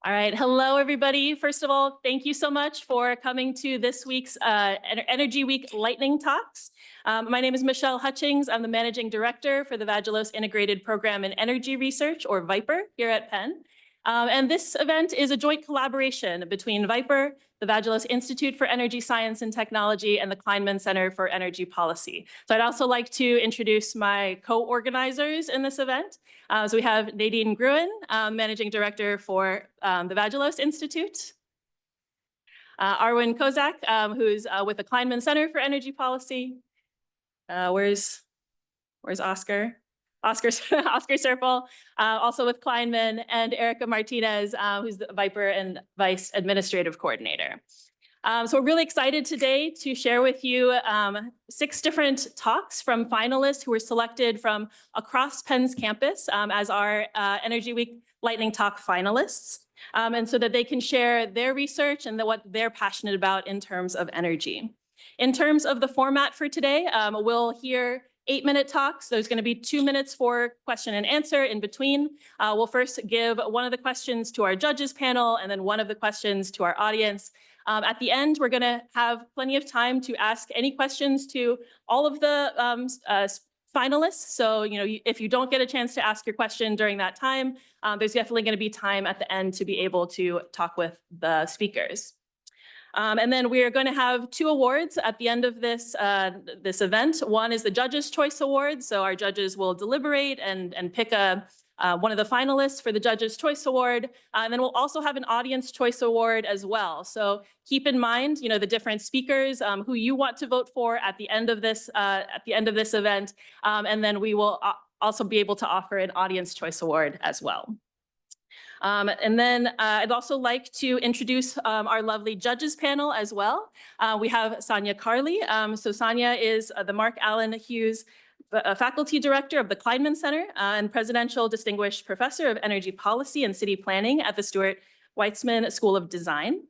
All right, hello everybody. First of all, thank you so much for coming to this week's Energy Week Lightning Talks. My name is Michelle Hutchings. I'm the Managing Director for the Vagelos Integrated Program in Energy Research, or VIPER, here at Penn. And this event is a joint collaboration between VIPER, the Vagelos Institute for Energy Science and Technology, and the Kleinman Center for Energy Policy. So I'd also like to introduce my co-organizers in this event. So we have Nadine Gruen, Managing Director for the Vagelos Institute. Arwen Kozak, who's with the Kleinman Center for Energy Policy. Where's Oscar? Oscar Serpel, also with Kleinman, and Erica Martinez, who's the VIPER and Vice Administrative Coordinator. So we're really excited today to share with you 6 different talks from finalists who were selected from across Penn's campus as our Energy Week Lightning Talk finalists, and so that they can share their research and what they're passionate about in terms of energy. In terms of the format for today, we'll hear 8-minute talks. There's going to be 2 minutes for question and answer in between. We'll first give one of the questions to our judges panel and then one of the questions to our audience. At the end, we're going to have plenty of time to ask any questions to all of the finalists. So, if you don't get a chance to ask your question during that time, there's definitely going to be time at the end to be able to talk with the speakers. And then we are going to have 2 awards at the end of this event. One is the Judges' Choice Award. So our judges will deliberate and pick one of the finalists for the Judges' Choice Award. And then we'll also have an Audience Choice Award as well. So keep in mind, the different speakers who you want to vote for at the end of this event. And then we will also be able to offer an Audience Choice Award as well. And then I'd also like to introduce our lovely judges panel as well. We have Sonia Carley. So Sonia is the Mark Allen Hughes Faculty Director of the Kleinman Center and Presidential Distinguished Professor of Energy Policy and City Planning at the Stuart Weitzman School of Design.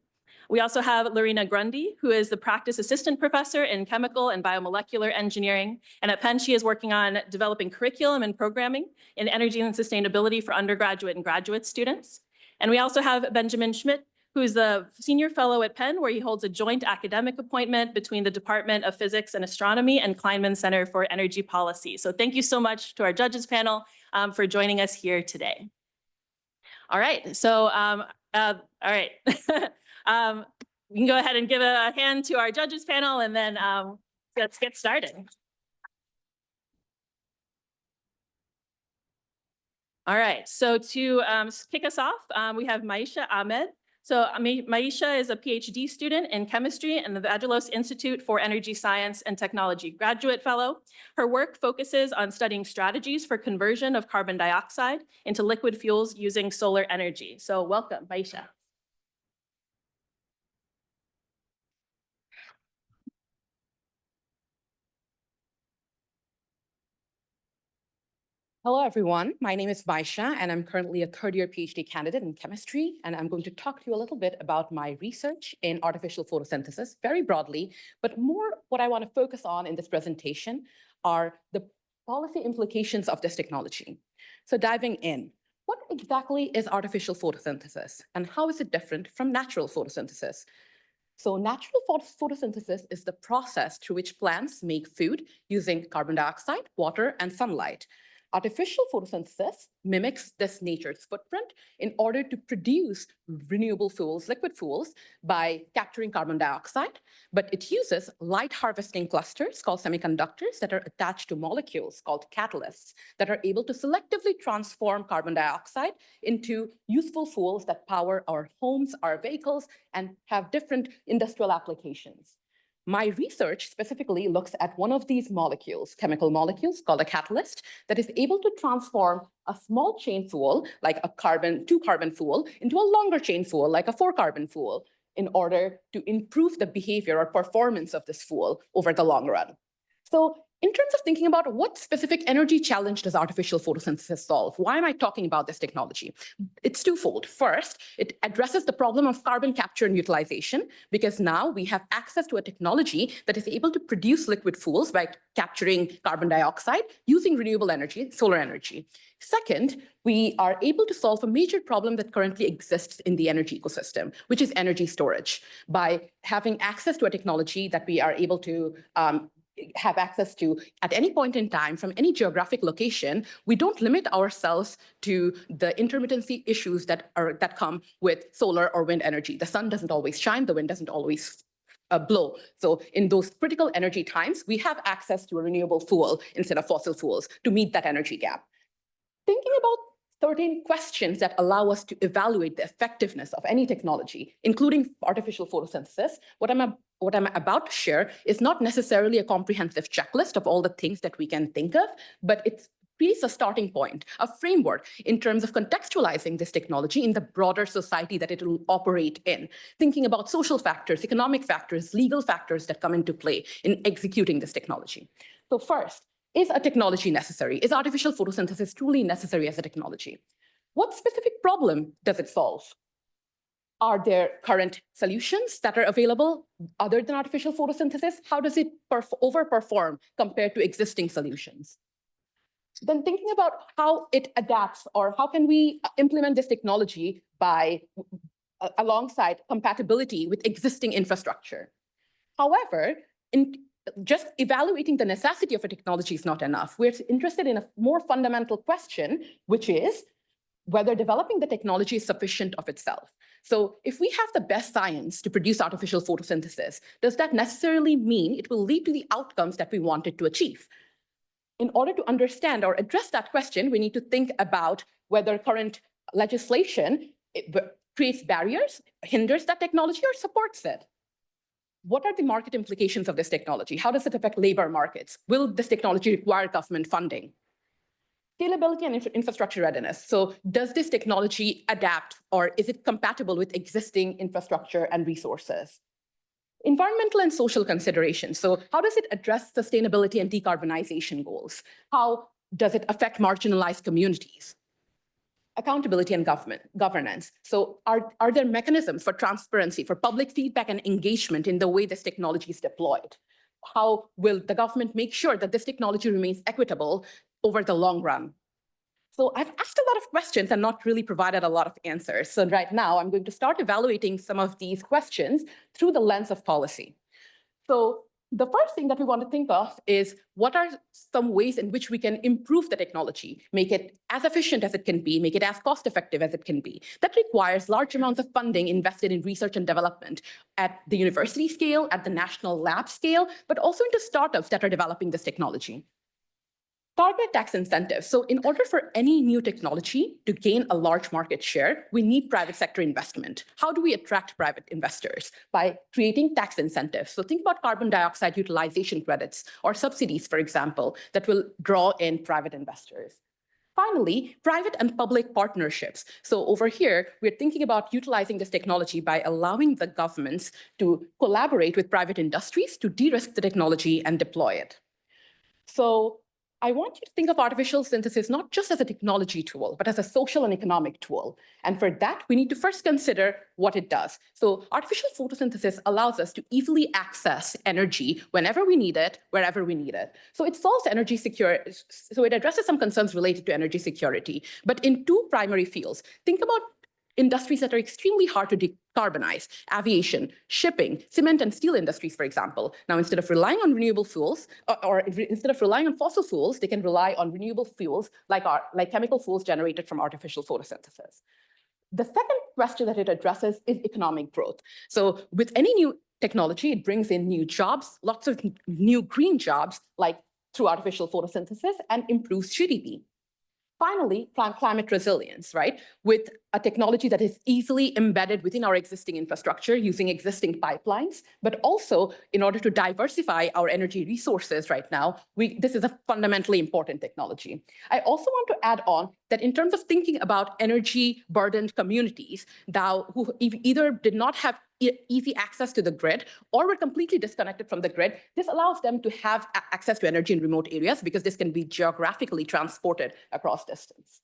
We also have Lorena Grundy, who is the Practice Assistant Professor in Chemical and Biomolecular Engineering. And at Penn, she is working on developing curriculum and programming in energy and sustainability for undergraduate and graduate students. And we also have Benjamin Schmidt, who is the Senior Fellow at Penn, where he holds a joint academic appointment between the Department of Physics and Astronomy and Kleinman Center for Energy Policy. So thank you so much to our judges panel for joining us here today. All right, so all right. We can go ahead and give a hand to our judges panel, and then let's get started. All right, so to kick us off, we have Mayesha Ahmed. So Mayesha is a PhD student in chemistry and the Vagelos Institute for Energy Science and Technology Graduate Fellow. Her work focuses on studying strategies for conversion of carbon dioxide into liquid fuels using solar energy. So welcome, Mayesha. Hello, everyone. My name is Mayesha, and I'm currently a third-year PhD candidate in chemistry. And I'm going to talk to you a little bit about my research in artificial photosynthesis, very broadly. But more what I want to focus on in this presentation are the policy implications of this technology. So diving in, what exactly is artificial photosynthesis? And how is it different from natural photosynthesis? So natural photosynthesis is the process through which plants make food using carbon dioxide, water, and sunlight. Artificial photosynthesis mimics this nature's footprint in order to produce renewable fuels, liquid fuels, by capturing carbon dioxide, but it uses light harvesting clusters called semiconductors that are attached to molecules called catalysts that are able to selectively transform carbon dioxide into useful fuels that power our homes, our vehicles, and have different industrial applications. My research specifically looks at one of these molecules, chemical molecules called a catalyst, that is able to transform a small chain fuel, like a 2-carbon fuel, into a longer chain fuel, like a 4-carbon fuel, in order to improve the behavior or performance of this fuel over the long run. So In terms of thinking about what specific energy challenge does artificial photosynthesis solve? Why am I talking about this technology? It's twofold. First, it addresses the problem of carbon capture and utilization, because now we have access to a technology that is able to produce liquid fuels by capturing carbon dioxide using renewable energy, solar energy. Second, we are able to solve a major problem that currently exists in the energy ecosystem, which is energy storage. By having access to a technology that we are able to have access to at any point in time from any geographic location, we don't limit ourselves to the intermittency issues that come with solar or wind energy. The sun doesn't always shine, the wind doesn't always blow. So in those critical energy times, we have access to a renewable fuel instead of fossil fuels to meet that energy gap. Thinking about certain questions that allow us to evaluate the effectiveness of any technology, including artificial photosynthesis, what I'm about to share is not necessarily a comprehensive checklist of all the things that we can think of, but it creates a starting point, a framework in terms of contextualizing this technology in the broader society that it will operate in, thinking about social factors, economic factors, legal factors that come into play in executing this technology. So first, is a technology necessary? Is artificial photosynthesis truly necessary as a technology? What specific problem does it solve? Are there current solutions that are available other than artificial photosynthesis? How does it overperform compared to existing solutions? Then thinking about how it adapts, or how can we implement this technology by alongside compatibility with existing infrastructure. However, just evaluating the necessity of a technology is not enough. We're interested in a more fundamental question, which is whether developing the technology is sufficient of itself. So if we have the best science to produce artificial photosynthesis, does that necessarily mean it will lead to the outcomes that we wanted to achieve? In order to understand or address that question, we need to think about whether current legislation creates barriers, hinders that technology, or supports it. What are the market implications of this technology? How does it affect labor markets? Will this technology require government funding? Scalability and infrastructure readiness. So does this technology adapt, or is it compatible with existing infrastructure and resources? Environmental and social considerations. So how does it address sustainability and decarbonization goals? How does it affect marginalized communities? Accountability and governance. So are there mechanisms for transparency, for public feedback and engagement in the way this technology is deployed? How will the government make sure that this technology remains equitable over the long run? So I've asked a lot of questions and not really provided a lot of answers. So right now I'm going to start evaluating some of these questions through the lens of policy. So the first thing that we want to think of is what are some ways in which we can improve the technology, make it as efficient as it can be, make it as cost-effective as it can be. That requires large amounts of funding invested in research and development at the university scale, at the national lab scale, but also into startups that are developing this technology. Target tax incentives. So in order for any new technology to gain a large market share, we need private sector investment. How do we attract private investors? By creating tax incentives. So think about carbon dioxide utilization credits or subsidies, for example, that will draw in private investors. Finally, private and public partnerships. So over here, we're thinking about utilizing this technology by allowing the governments to collaborate with private industries to de-risk the technology and deploy it. So I want you to think of artificial synthesis not just as a technology tool, but as a social and economic tool. And for that, we need to first consider what it does. So artificial photosynthesis allows us to easily access energy whenever we need it, wherever we need it. So it solves energy security. So it addresses some concerns related to energy security, but in two primary fields. Think about industries that are extremely hard to decarbonize: aviation, shipping, cement and steel industries, for example. Now, instead of relying on renewable fuels, or instead of relying on fossil fuels, they can rely on renewable fuels like chemical fuels generated from artificial photosynthesis. The second question that it addresses is economic growth. So with any new technology, it brings in new jobs, lots of new green jobs, like through artificial photosynthesis, and improves GDP. Finally, climate resilience, right? With a technology that is easily embedded within our existing infrastructure using existing pipelines, but also in order to diversify our energy resources right now, this is a fundamentally important technology. I also want to add on that in terms of thinking about energy burdened communities who either did not have easy access to the grid, or we're completely disconnected from the grid. This allows them to have access to energy in remote areas because this can be geographically transported across distance.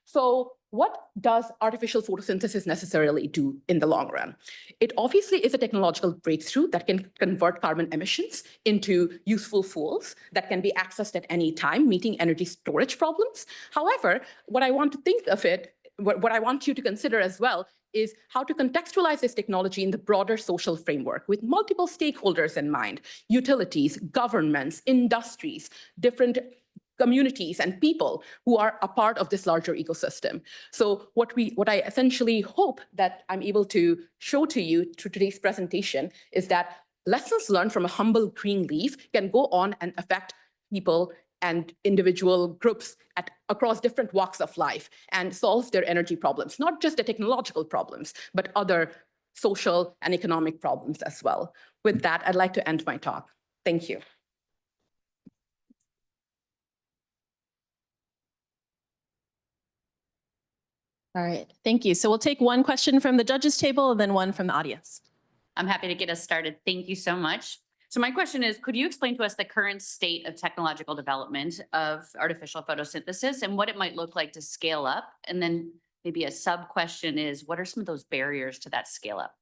So what does artificial photosynthesis necessarily do in the long run? It obviously is a technological breakthrough that can convert carbon emissions into useful fuels that can be accessed at any time, meeting energy storage problems. However, what I want to think of it, what I want you to consider as well is how to contextualize this technology in the broader social framework with multiple stakeholders in mind: utilities, governments, industries, different communities and people who are a part of this larger ecosystem. So what I essentially hope that I'm able to show to you through today's presentation is that lessons learned from a humble green leaf can go on and affect people and individual groups across different walks of life and solve their energy problems, not just the technological problems, but other social and economic problems as well. With that, I'd like to end my talk. Thank you. All right, thank you. So we'll take one question from the judges table and then one from the audience. I'm happy to get us started. Thank you so much. So my question is, could you explain to us the current state of technological development of artificial photosynthesis and what it might look like to scale up? And then maybe a sub question is, what are some of those barriers to that scale up?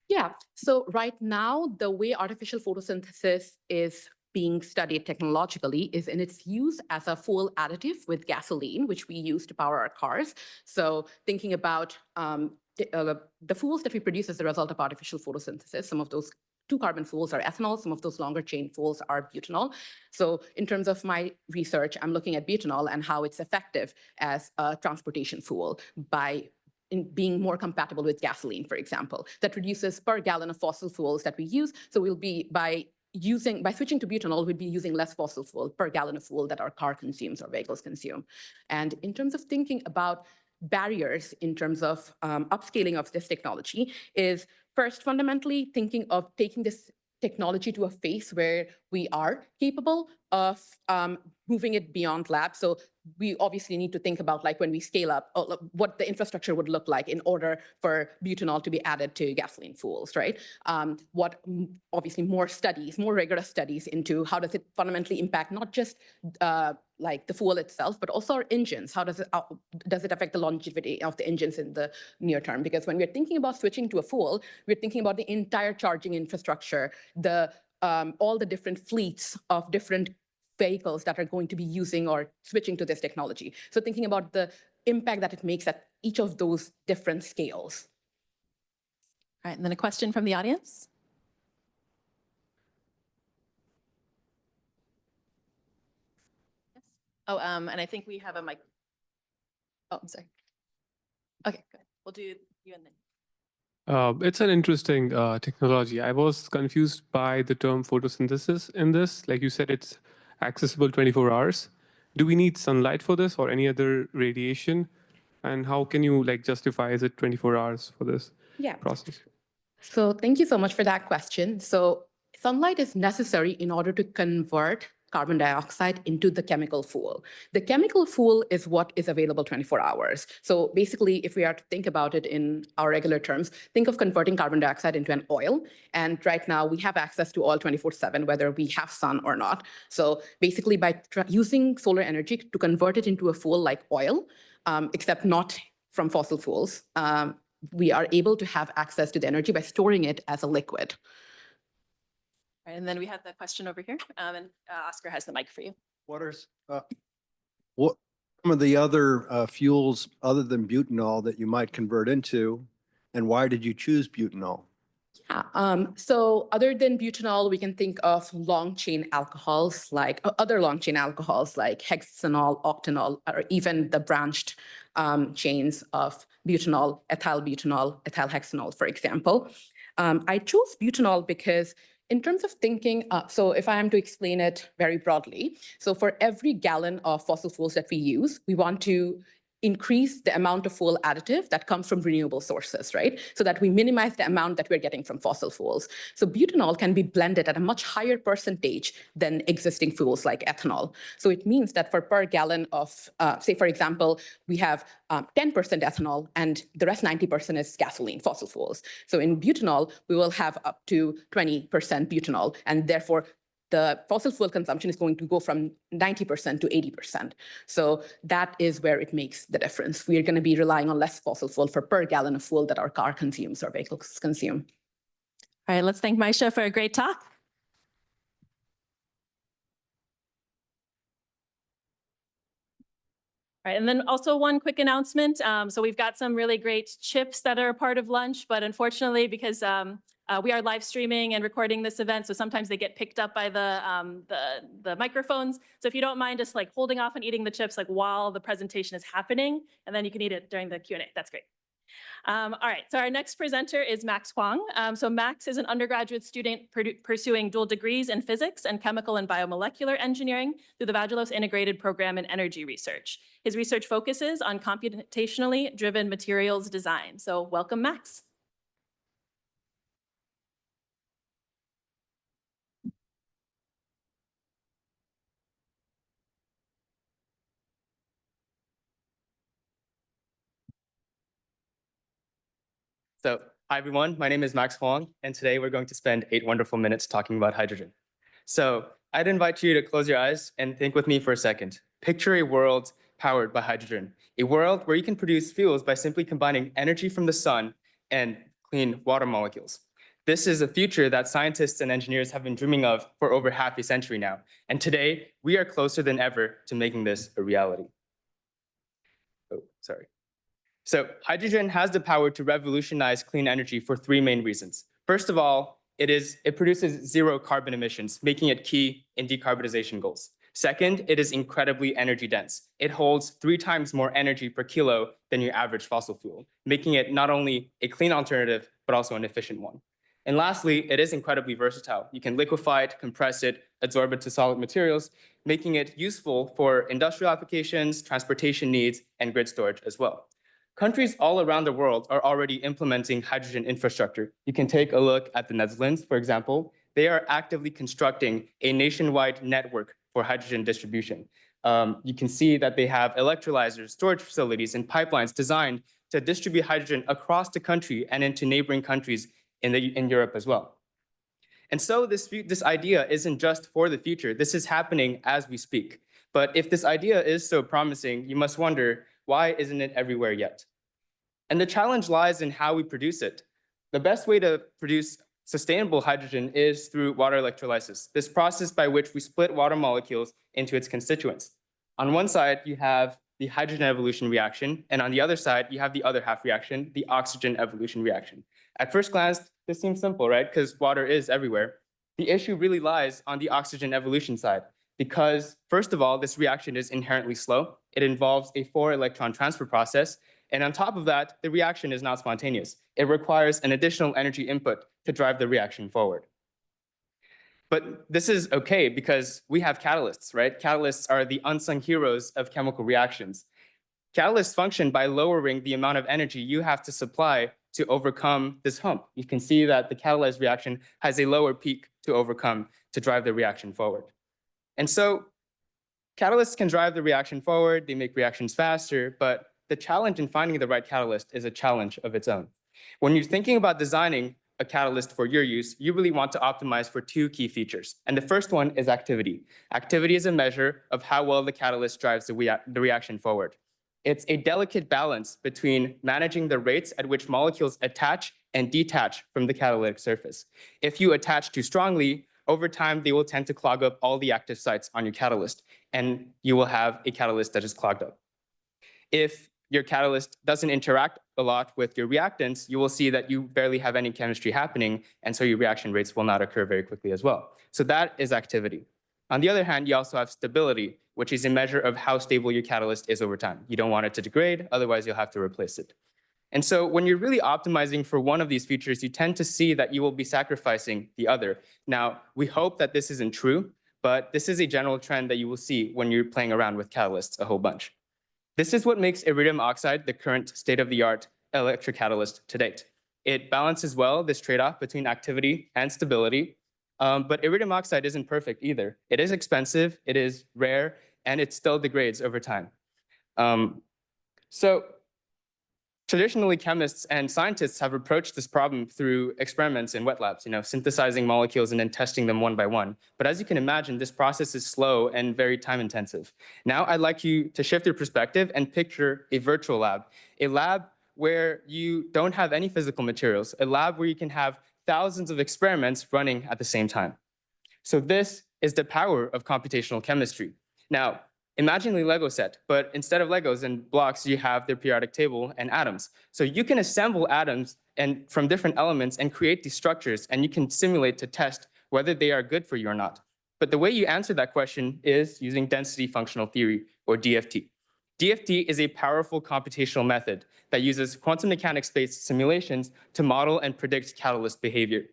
Yeah, so right now, the way artificial photosynthesis is being studied technologically is in its use as a fuel additive with gasoline, which we use to power our cars. So thinking about the fuels that we produce as a result of artificial photosynthesis, some of those two carbon fuels are ethanol, some of those longer chain fuels are butanol. So in terms of my research, I'm looking at butanol and how it's effective as a transportation fuel by being more compatible with gasoline, for example, that reduces per gallon of fossil fuels that we use. So we'll be by switching to butanol, we'd be using less fossil fuel per gallon of fuel that our car consumes or vehicles consume. And in terms of thinking about barriers in terms of upscaling of this technology is first fundamentally thinking of taking this technology to a phase where we are capable of moving it beyond lab. So we obviously need to think about, like, when we scale up, what the infrastructure would look like in order for butanol to be added to gasoline fuels, right? Obviously more studies, more rigorous studies into how does it fundamentally impact not just like the fuel itself, but also our engines. How does it affect the longevity of the engines in the near term? Because when we're thinking about switching to a fuel, we're thinking about the entire charging infrastructure, all the different fleets of different vehicles that are going to be using or switching to this technology. So thinking about the impact that it makes at each of those different scales. All right, and then a question from the audience. Yes. Oh, and I think we have a mic. Oh, I'm sorry. Okay, good. We'll do you and then. It's an interesting technology. I was confused by the term photosynthesis in this. Like you said, it's accessible 24 hours. Do we need sunlight for this or any other radiation? And how can you justify, is it 24 hours for this process? So thank you so much for that question. So sunlight is necessary in order to convert carbon dioxide into the chemical fuel. The chemical fuel is what is available 24 hours. So basically, if we are to think about it in our regular terms, think of converting carbon dioxide into an oil. And right now we have access to oil 24/7, whether we have sun or not. So basically by using solar energy to convert it into a fuel like oil, except not from fossil fuels, we are able to have access to the energy by storing it as a liquid. Right, and then we have the question over here, and Oscar has the mic for you. What are some of the other fuels other than butanol that you might convert into, and why did you choose butanol? Yeah, so other than butanol, we can think of long chain alcohols, like other long chain alcohols like hexanol, octanol, or even the branched chains of butanol, ethyl hexanol, for example. I chose butanol because in terms of thinking, so if I am to explain it very broadly, so for every gallon of fossil fuels that we use, we want to increase the amount of fuel additive that comes from renewable sources, right? So that we minimize the amount that we're getting from fossil fuels. So butanol can be blended at a much higher percentage than existing fuels like ethanol. So it means that for per gallon of, say, for example, we have 10% ethanol and the rest 90% is gasoline, fossil fuels. So in butanol, we will have up to 20% butanol, and therefore the fossil fuel consumption is going to go from 90% to 80%. So that is where it makes the difference. We are going to be relying on less fossil fuel for per gallon of fuel that our car consumes or vehicles consume. All right, let's thank Mayesha for a great talk. All right, and then also one quick announcement. So we've got some really great chips that are a part of lunch, but unfortunately, because we are live streaming and recording this event, so sometimes they get picked up by the microphones. So if you don't mind just like holding off and eating the chips like while the presentation is happening, and then you can eat it during the Q&A. That's great. All right, so our next presenter is Max Huang. So Max is an undergraduate student pursuing dual degrees in physics and chemical and biomolecular engineering through the Vagelos Integrated Program in Energy Research. His research focuses on computationally driven materials design. So welcome, Max. So, hi everyone, my name is Max Huang, and today we're going to spend 8 wonderful minutes talking about hydrogen. So, I'd invite you to close your eyes and think with me for a second. Picture a world powered by hydrogen, a world where you can produce fuels by simply combining energy from the sun and clean water molecules. This is a future that scientists and engineers have been dreaming of for over half a century now, and today we are closer than ever to making this a reality. Oh, sorry. So hydrogen has the power to revolutionize clean energy for 3 main reasons. First of all, it produces 0 carbon emissions, making it key in decarbonization goals. Second, it is incredibly energy dense. It holds 3 times more energy per kilo than your average fossil fuel, making it not only a clean alternative, but also an efficient one. And lastly, it is incredibly versatile. You can liquefy it, compress it, absorb it to solid materials, making it useful for industrial applications, transportation needs, and grid storage as well. Countries all around the world are already implementing hydrogen infrastructure. You can take a look at the Netherlands, for example. They are actively constructing a nationwide network for hydrogen distribution. You can see that they have electrolyzers, storage facilities, and pipelines designed to distribute hydrogen across the country and into neighboring countries in Europe as well. And so this idea isn't just for the future. This is happening as we speak. But if this idea is so promising, you must wonder, why isn't it everywhere yet? And the challenge lies in how we produce it. The best way to produce sustainable hydrogen is through water electrolysis, this process by which we split water molecules into its constituents. On one side, you have the hydrogen evolution reaction, and on the other side, you have the other half reaction, the oxygen evolution reaction. At first glance, this seems simple, right? Because water is everywhere. The issue really lies on the oxygen evolution side, because first of all, this reaction is inherently slow. It involves a 4-electron transfer process. And on top of that, the reaction is not spontaneous. It requires an additional energy input to drive the reaction forward. But this is okay because we have catalysts, right? Catalysts are the unsung heroes of chemical reactions. Catalysts function by lowering the amount of energy you have to supply to overcome this hump. You can see that the catalyzed reaction has a lower peak to overcome to drive the reaction forward. And so catalysts can drive the reaction forward, they make reactions faster, but the challenge in finding the right catalyst is a challenge of its own. When you're thinking about designing a catalyst for your use, you really want to optimize for 2 key features. And the first one is activity. Activity is a measure of how well the catalyst drives the reaction forward. It's a delicate balance between managing the rates at which molecules attach and detach from the catalytic surface. If you attach too strongly, over time, they will tend to clog up all the active sites on your catalyst, and you will have a catalyst that is clogged up. If your catalyst doesn't interact a lot with your reactants, you will see that you barely have any chemistry happening, and so your reaction rates will not occur very quickly as well. So that is activity. On the other hand, you also have stability, which is a measure of how stable your catalyst is over time. You don't want it to degrade, otherwise you'll have to replace it. And so when you're really optimizing for one of these features, you tend to see that you will be sacrificing the other. Now, we hope that this isn't true, but this is a general trend that you will see when you're playing around with catalysts a whole bunch. This is what makes iridium oxide the current state-of-the-art electric catalyst to date. It balances well this trade-off between activity and stability, but iridium oxide isn't perfect either. It is expensive, it is rare, and it still degrades over time. So traditionally, chemists and scientists have approached this problem through experiments in wet labs, synthesizing molecules and then testing them one by one. But as you can imagine, this process is slow and very time intensive. Now I'd like you to shift your perspective and picture a virtual lab, a lab where you don't have any physical materials, a lab where you can have thousands of experiments running at the same time. So this is the power of computational chemistry. Now, imagine a Lego set, but instead of Legos and blocks, you have their periodic table and atoms. So you can assemble atoms and from different elements and create these structures, and you can simulate to test whether they are good for you or not. But the way you answer that question is using density functional theory, or DFT. DFT is a powerful computational method that uses quantum mechanics-based simulations to model and predict catalyst behavior.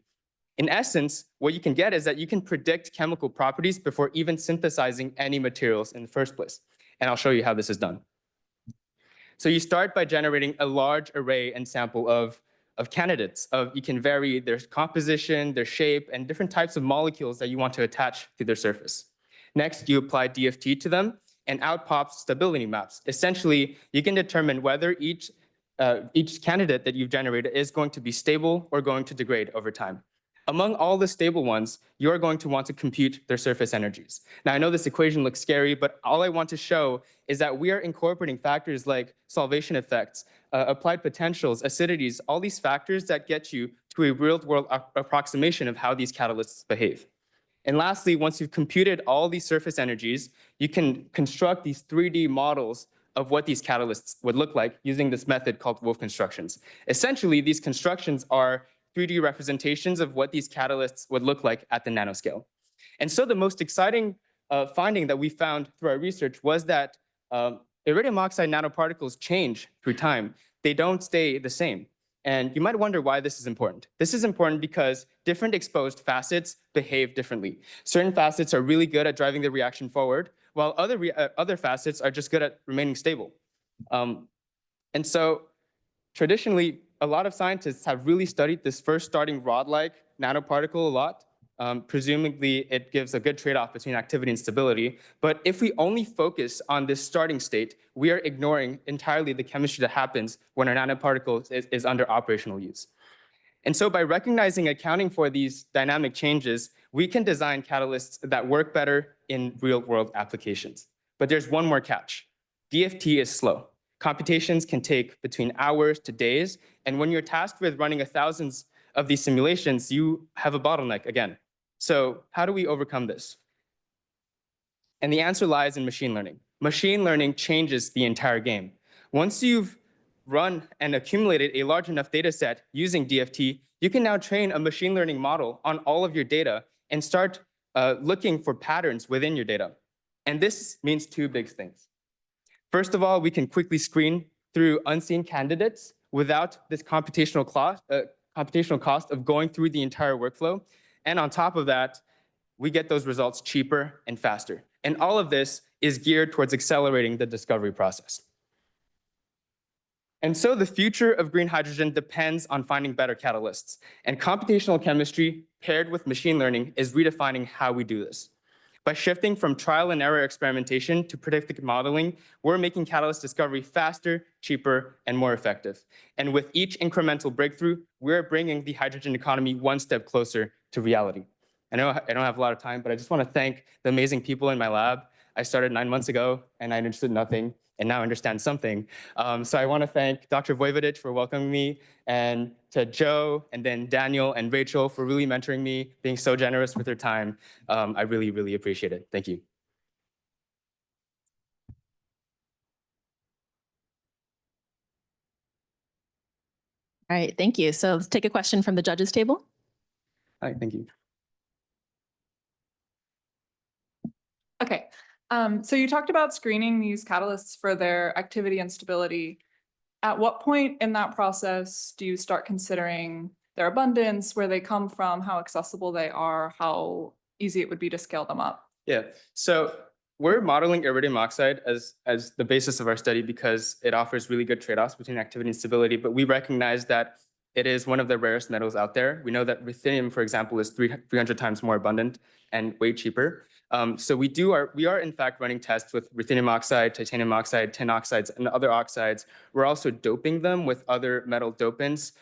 In essence, what you can get is that you can predict chemical properties before even synthesizing any materials in the first place. And I'll show you how this is done. So you start by generating a large array and sample of candidates. You can vary their composition, their shape, and different types of molecules that you want to attach to their surface. Next, you apply DFT to them, and out pops stability maps. Essentially, you can determine whether each candidate that you've generated is going to be stable or going to degrade over time. Among all the stable ones, you're going to want to compute their surface energies. Now, I know this equation looks scary, but all I want to show is that we are incorporating factors like solvation effects, applied potentials, acidities, all these factors that get you to a real-world approximation of how these catalysts behave. And lastly, once you've computed all these surface energies, you can construct these 3D models of what these catalysts would look like using this method called Wolf constructions. Essentially, these constructions are 3D representations of what these catalysts would look like at the nanoscale. And so the most exciting finding that we found through our research was that iridium oxide nanoparticles change through time. They don't stay the same. And you might wonder why this is important. This is important because different exposed facets behave differently. Certain facets are really good at driving the reaction forward, while other facets are just good at remaining stable. And so traditionally, a lot of scientists have really studied this first starting rod-like nanoparticle a lot. Presumably, it gives a good trade-off between activity and stability. But if we only focus on this starting state, we are ignoring entirely the chemistry that happens when our nanoparticle is under operational use. And so by recognizing and accounting for these dynamic changes, we can design catalysts that work better in real-world applications. But there's one more catch. DFT is slow. Computations can take between hours to days, and when you're tasked with running thousands of these simulations, you have a bottleneck again. So how do we overcome this? And the answer lies in machine learning. Machine learning changes the entire game. Once you've run and accumulated a large enough data set using DFT, you can now train a machine learning model on all of your data and start looking for patterns within your data. And this means two big things. First of all, we can quickly screen through unseen candidates without this computational cost of going through the entire workflow. And on top of that, we get those results cheaper and faster. And all of this is geared towards accelerating the discovery process. And so the future of green hydrogen depends on finding better catalysts. And computational chemistry paired with machine learning is redefining how we do this. By shifting from trial and error experimentation to predictive modeling, we're making catalyst discovery faster, cheaper, and more effective. And with each incremental breakthrough, we're bringing the hydrogen economy one step closer to reality. I know I don't have a lot of time, but I just want to thank the amazing people in my lab. I started 9 months ago, and I understood nothing, and now I understand something. So I want to thank Dr. Vojvodic for welcoming me, and to Joe, and then Daniel and Rachel for really mentoring me, being so generous with their time. I really, really appreciate it. Thank you. All right, thank you. So let's take a question from the judges table. Hi, thank you. Okay, so you talked about screening these catalysts for their activity and stability. At what point in that process do you start considering their abundance, where they come from, how accessible they are, how easy it would be to scale them up? Yeah, so we're modeling iridium oxide as the basis of our study because it offers really good trade-offs between activity and stability, but we recognize that it is one of the rarest metals out there. We know that ruthenium, for example, is 300 times more abundant and way cheaper. So we are in fact running tests with ruthenium oxide, titanium oxide, tin oxides, and other oxides. We're also doping them with other metal dopants,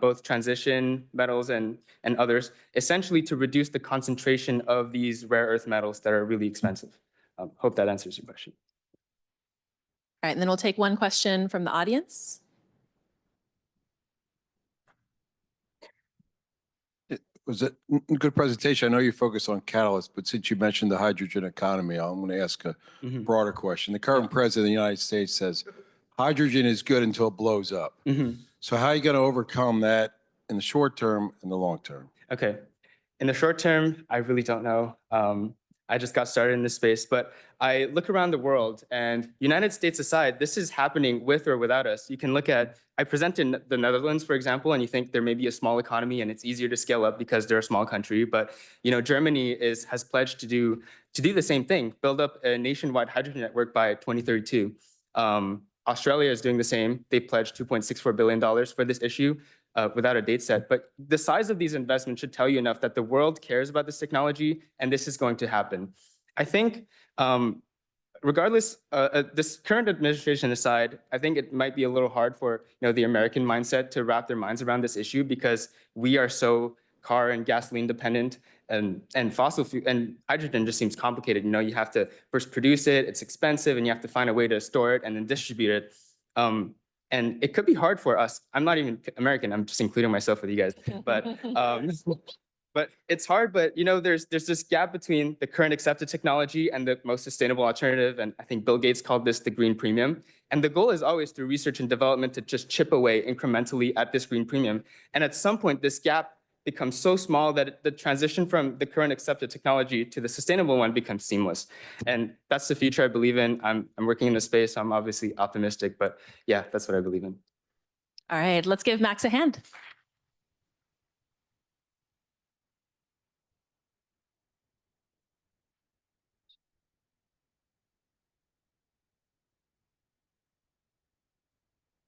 both transition metals and others, essentially to reduce the concentration of these rare earth metals that are really expensive. Hope that answers your question. All right, and then we'll take one question from the audience. Was it good presentation? I know you focus on catalysts, but since you mentioned the hydrogen economy, I'm going to ask a broader question. The current president of the United States says hydrogen is good until it blows up. So how are you going to overcome that in the short term and the long term? Okay. In the short term, I really don't know. I just got started in this space, but I look around the world and United States aside, this is happening with or without us. You can look at, I present in the Netherlands, for example, and you think there may be a small economy and it's easier to scale up because they're a small country, but Germany has pledged to do the same thing, build up a nationwide hydrogen network by 2032. Australia is doing the same. They pledged $2.64 billion for this issue. Without a date set, but the size of these investments should tell you enough that the world cares about this technology and this is going to happen. I think regardless, this current administration aside, I think it might be a little hard for the American mindset to wrap their minds around this issue because we are so car and gasoline dependent and fossil fuel and hydrogen just seems complicated. You have to first produce it, it's expensive, and you have to find a way to store it and then distribute it. And it could be hard for us. I'm not even American. I'm just including myself with you guys. But but it's hard. But there's this gap between the current accepted technology and the most sustainable alternative. And I think Bill Gates called this the green premium. And the goal is always through research and development to just chip away incrementally at this green premium. And at some point, this gap becomes so small that the transition from the current accepted technology to the sustainable one becomes seamless. And that's the future I believe in. I'm working in this space, so I'm obviously optimistic, but yeah, that's what I believe in. All right, let's give Max a hand.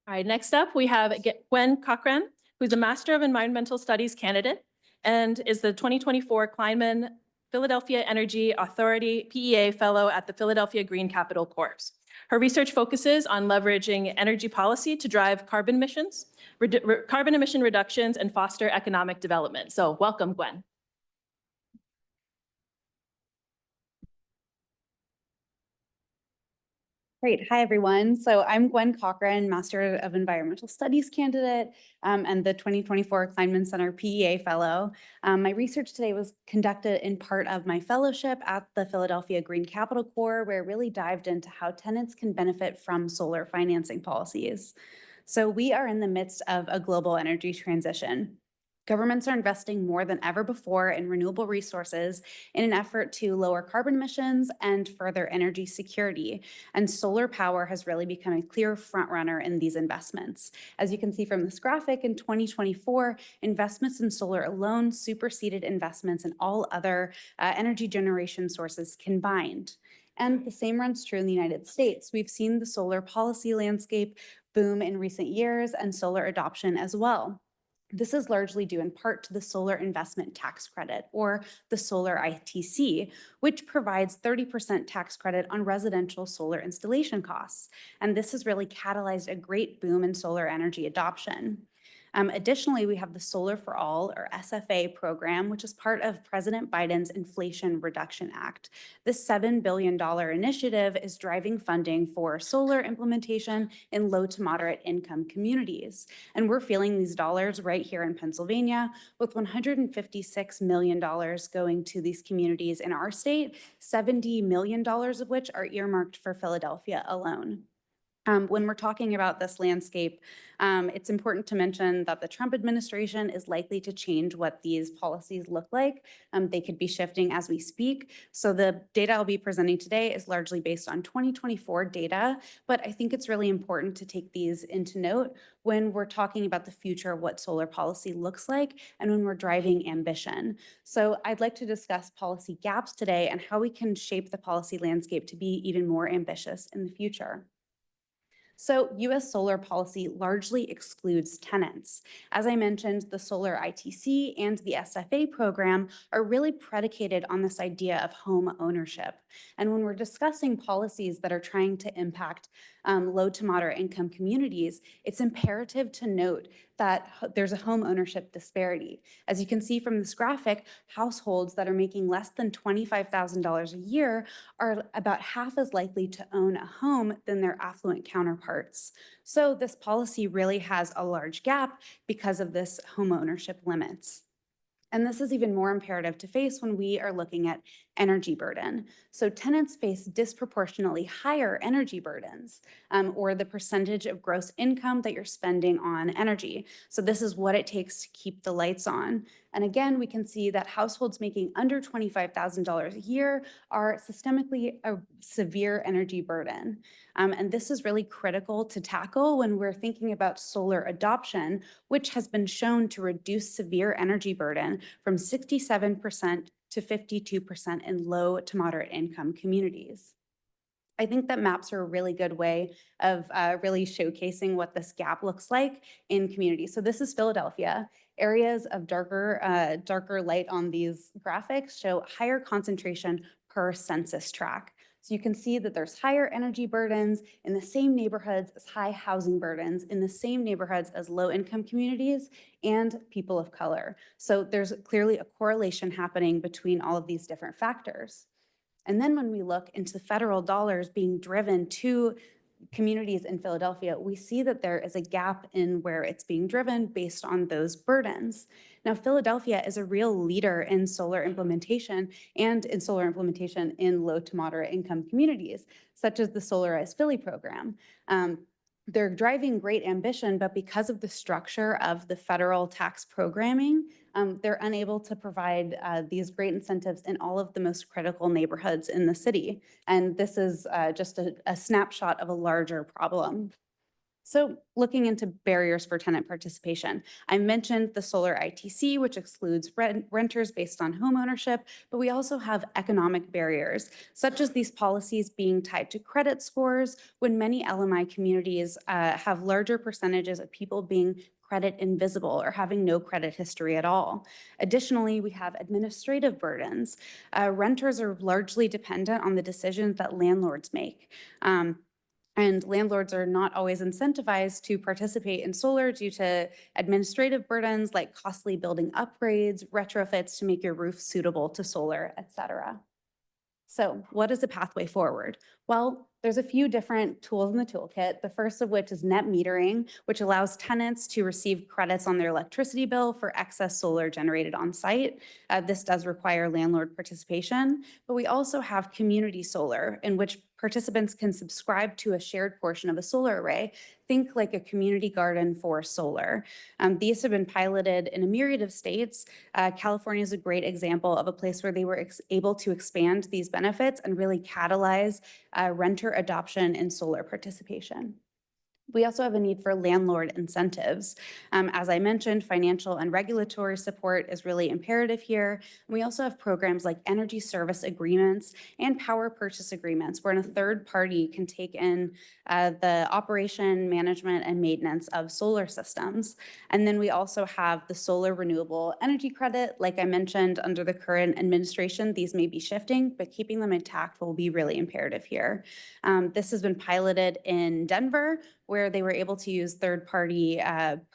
All right, next up, we have Gwen Cochran, who's a Master of Environmental Studies candidate and is the 2024 Kleinman Philadelphia Energy Authority PEA Fellow at the Philadelphia Green Capital Corps. Her research focuses on leveraging energy policy to drive carbon emission reductions and foster economic development. So welcome, Gwen. Great. Hi, everyone. So I'm Gwen Cochran, Master of Environmental Studies candidate and the 2024 Kleinman Center PEA Fellow. My research today was conducted in part of my fellowship at the Philadelphia Green Capital Corps, where I really dived into how tenants can benefit from solar financing policies. So we are in the midst of a global energy transition. Governments are investing more than ever before in renewable resources in an effort to lower carbon emissions and further energy security. And solar power has really become a clear frontrunner in these investments. As you can see from this graphic, in 2024, investments in solar alone superseded investments in all other energy generation sources combined. And the same runs true in the United States. We've seen the solar policy landscape boom in recent years and solar adoption as well. This is largely due in part to the Solar Investment Tax Credit, or the Solar ITC, which provides 30% tax credit on residential solar installation costs. And this has really catalyzed a great boom in solar energy adoption. Additionally, we have the Solar for All, or SFA program, which is part of President Biden's Inflation Reduction Act. This $7 billion initiative is driving funding for solar implementation in low to moderate income communities. And we're feeling these dollars right here in Pennsylvania, with $156 million going to these communities in our state, $70 million of which are earmarked for Philadelphia alone. When we're talking about this landscape, it's important to mention that the Trump administration is likely to change what these policies look like. They could be shifting as we speak. So the data I'll be presenting today is largely based on 2024 data, but I think it's really important to take these into note when we're talking about the future of what solar policy looks like and when we're driving ambition. So I'd like to discuss policy gaps today and how we can shape the policy landscape to be even more ambitious in the future. So US solar policy largely excludes tenants. As I mentioned, the solar ITC and the SFA program are really predicated on this idea of home ownership. And when we're discussing policies that are trying to impact low to moderate income communities, it's imperative to note that there's a home ownership disparity. As you can see from this graphic, households that are making less than $25,000 a year are about half as likely to own a home than their affluent counterparts. So this policy really has a large gap because of this home ownership limits. And this is even more imperative to face when we are looking at energy burden. So tenants face disproportionately higher energy burdens, or the percentage of gross income that you're spending on energy. So this is what it takes to keep the lights on. And again, we can see that households making under $25,000 a year are systemically a severe energy burden. And this is really critical to tackle when we're thinking about solar adoption, which has been shown to reduce severe energy burden from 67% to 52% in low to moderate income communities. I think that maps are a really good way of really showcasing what this gap looks like in communities. So this is Philadelphia. Areas of darker light on these graphics show higher concentration per census tract. So you can see that there's higher energy burdens in the same neighborhoods as high housing burdens, in the same neighborhoods as low-income communities and people of color. So there's clearly a correlation happening between all of these different factors. And then when we look into the federal dollars being driven to communities in Philadelphia, we see that there is a gap in where it's being driven based on those burdens. Now, Philadelphia is a real leader in solar implementation and in solar implementation in low to moderate income communities, such as the Solarize Philly program. They're driving great ambition, but because of the structure of the federal tax programming, they're unable to provide these great incentives in all of the most critical neighborhoods in the city. And this is just a snapshot of a larger problem. So looking into barriers for tenant participation, I mentioned the solar ITC, which excludes renters based on home ownership, but we also have economic barriers, such as these policies being tied to credit scores, when many LMI communities have larger percentages of people being credit invisible or having no credit history at all. Additionally, we have administrative burdens. Renters are largely dependent on the decisions that landlords make. And landlords are not always incentivized to participate in solar due to administrative burdens like costly building upgrades, retrofits to make your roof suitable to solar, et cetera. So what is the pathway forward? Well, there's a few different tools in the toolkit, the first of which is net metering, which allows tenants to receive credits on their electricity bill for excess solar generated on site. This does require landlord participation, but we also have community solar, in which participants can subscribe to a shared portion of a solar array. Think like a community garden for solar. These have been piloted in a myriad of states. California is a great example of a place where they were able to expand these benefits and really catalyze renter adoption and solar participation. We also have a need for landlord incentives. As I mentioned, financial and regulatory support is really imperative here. We also have programs like energy service agreements and power purchase agreements, where a third party can take in the operation, management, and maintenance of solar systems. And then we also have the solar renewable energy credit. Like I mentioned, under the current administration, these may be shifting, but keeping them intact will be really imperative here. This has been piloted in Denver, where they were able to use third-party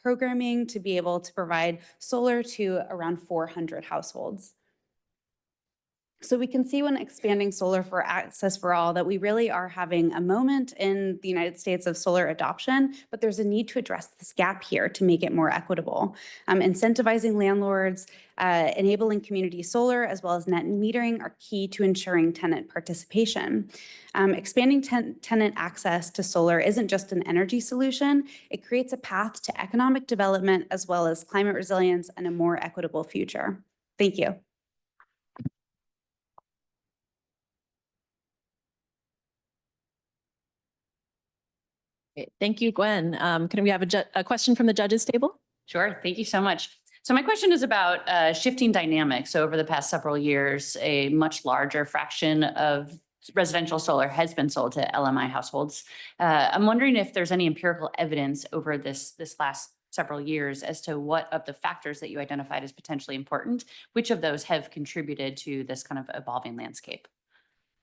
programming to be able to provide solar to around 400 households. So we can see when expanding solar for access for all that we really are having a moment in the United States of solar adoption, but there's a need to address this gap here to make it more equitable. Incentivizing landlords, enabling community solar, as well as net metering are key to ensuring tenant participation. Expanding tenant access to solar isn't just an energy solution, it creates a path to economic development as well as climate resilience and a more equitable future. Thank you. Great. Thank you, Gwen. Can we have a question from the judges table? Sure, thank you so much. So my question is about shifting dynamics. So over the past several years, a much larger fraction of residential solar has been sold to LMI households. I'm wondering if there's any empirical evidence over this last several years as to what of the factors that you identified as potentially important, which of those have contributed to this kind of evolving landscape?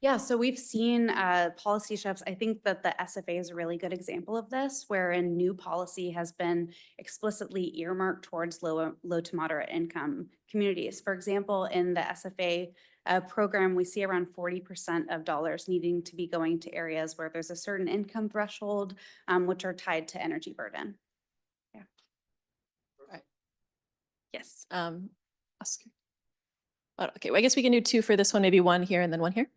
Yeah, so we've seen policy shifts. I think that the SFA is a really good example of this, wherein new policy has been explicitly earmarked towards low to moderate income communities. For example, in the SFA program, we see around 40% of dollars needing to be going to areas where there's a certain income threshold, which are tied to energy burden. Yeah. Right. Yes. Oscar. Oh, okay, well, I guess we can do two for this one, maybe one here and then one here.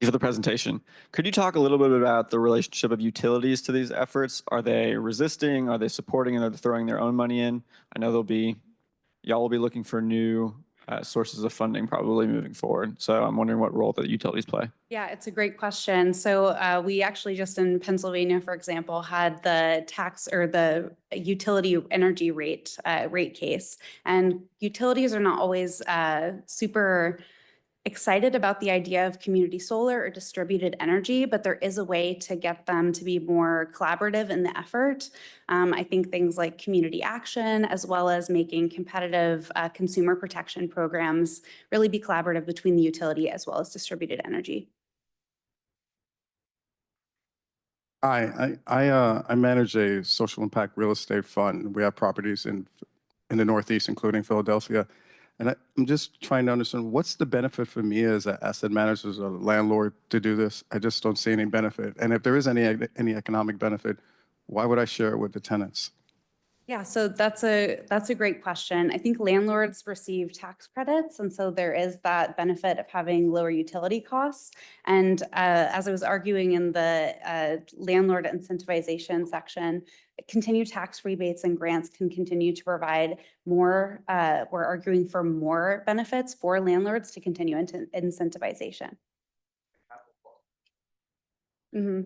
For the presentation. Could you talk a little bit about the relationship of utilities to these efforts? Are they resisting? Are they supporting, and are they throwing their own money in? I know y'all will be looking for new sources of funding probably moving forward. So I'm wondering what role that utilities play. Yeah, it's a great question. So we actually just in Pennsylvania, for example, had the tax or the utility energy rate case, and utilities are not always super excited about the idea of community solar or distributed energy, but there is a way to get them to be more collaborative in the effort. I think things like community action, as well as making competitive consumer protection programs really be collaborative between the utility as well as distributed energy. Hi, I manage a social impact real estate fund. We have properties in the Northeast, including Philadelphia. And I'm just trying to understand what's the benefit for me as an asset manager, as a landlord to do this? I just don't see any benefit. And if there is any economic benefit, why would I share it with the tenants? Yeah, so that's a great question. I think landlords receive tax credits, and so there is that benefit of having lower utility costs. And as I was arguing in the landlord incentivization section, continued tax rebates and grants can continue to provide more. We're arguing for more benefits for landlords to continue into incentivization.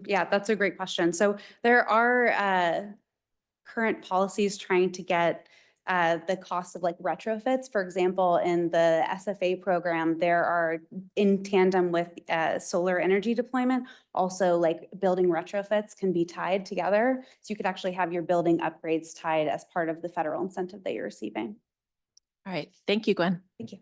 Yeah, that's a great question. So there are current policies trying to get the cost of like retrofits. For example, in the SFA program, there are in tandem with solar energy deployment, also like building retrofits can be tied together. So you could actually have your building upgrades tied as part of the federal incentive that you're receiving. All right, thank you, Gwen. Thank you.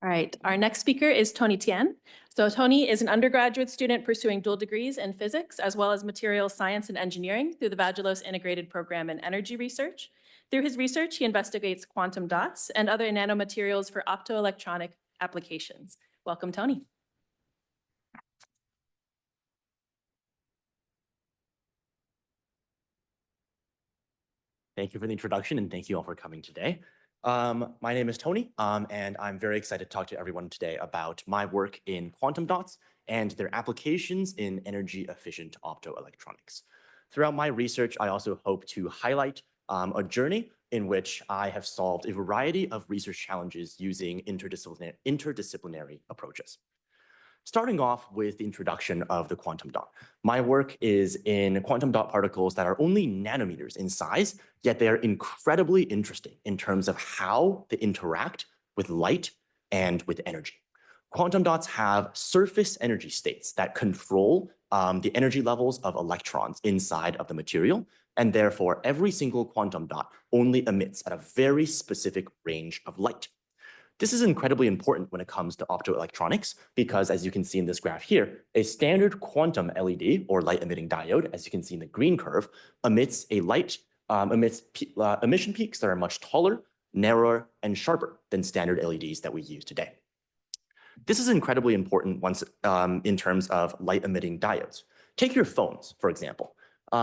All right, our next speaker is Tony Tian. So Tony is an undergraduate student pursuing dual degrees in physics, as well as materials science and engineering through the Vagelos Integrated Program in Energy Research. Through his research, he investigates quantum dots and other nanomaterials for optoelectronic applications. Welcome, Tony. Thank you for the introduction, and thank you all for coming today. My name is Tony, and I'm very excited to talk to everyone today about my work in quantum dots and their applications in energy-efficient optoelectronics. Throughout my research, I also hope to highlight a journey in which I have solved a variety of research challenges using interdisciplinary approaches. Starting off with the introduction of the quantum dot. My work is in quantum dot particles that are only nanometers in size, yet they are incredibly interesting in terms of how they interact with light and with energy. Quantum dots have surface energy states that control the energy levels of electrons inside of the material, and therefore every single quantum dot only emits at a very specific range of light. This is incredibly important when it comes to optoelectronics because, as you can see in this graph here, a standard quantum LED or light emitting diode, as you can see in the green curve, emits emission peaks that are much taller, narrower, and sharper than standard LEDs that we use today. This is incredibly important once in terms of light emitting diodes. Take your phones, for example.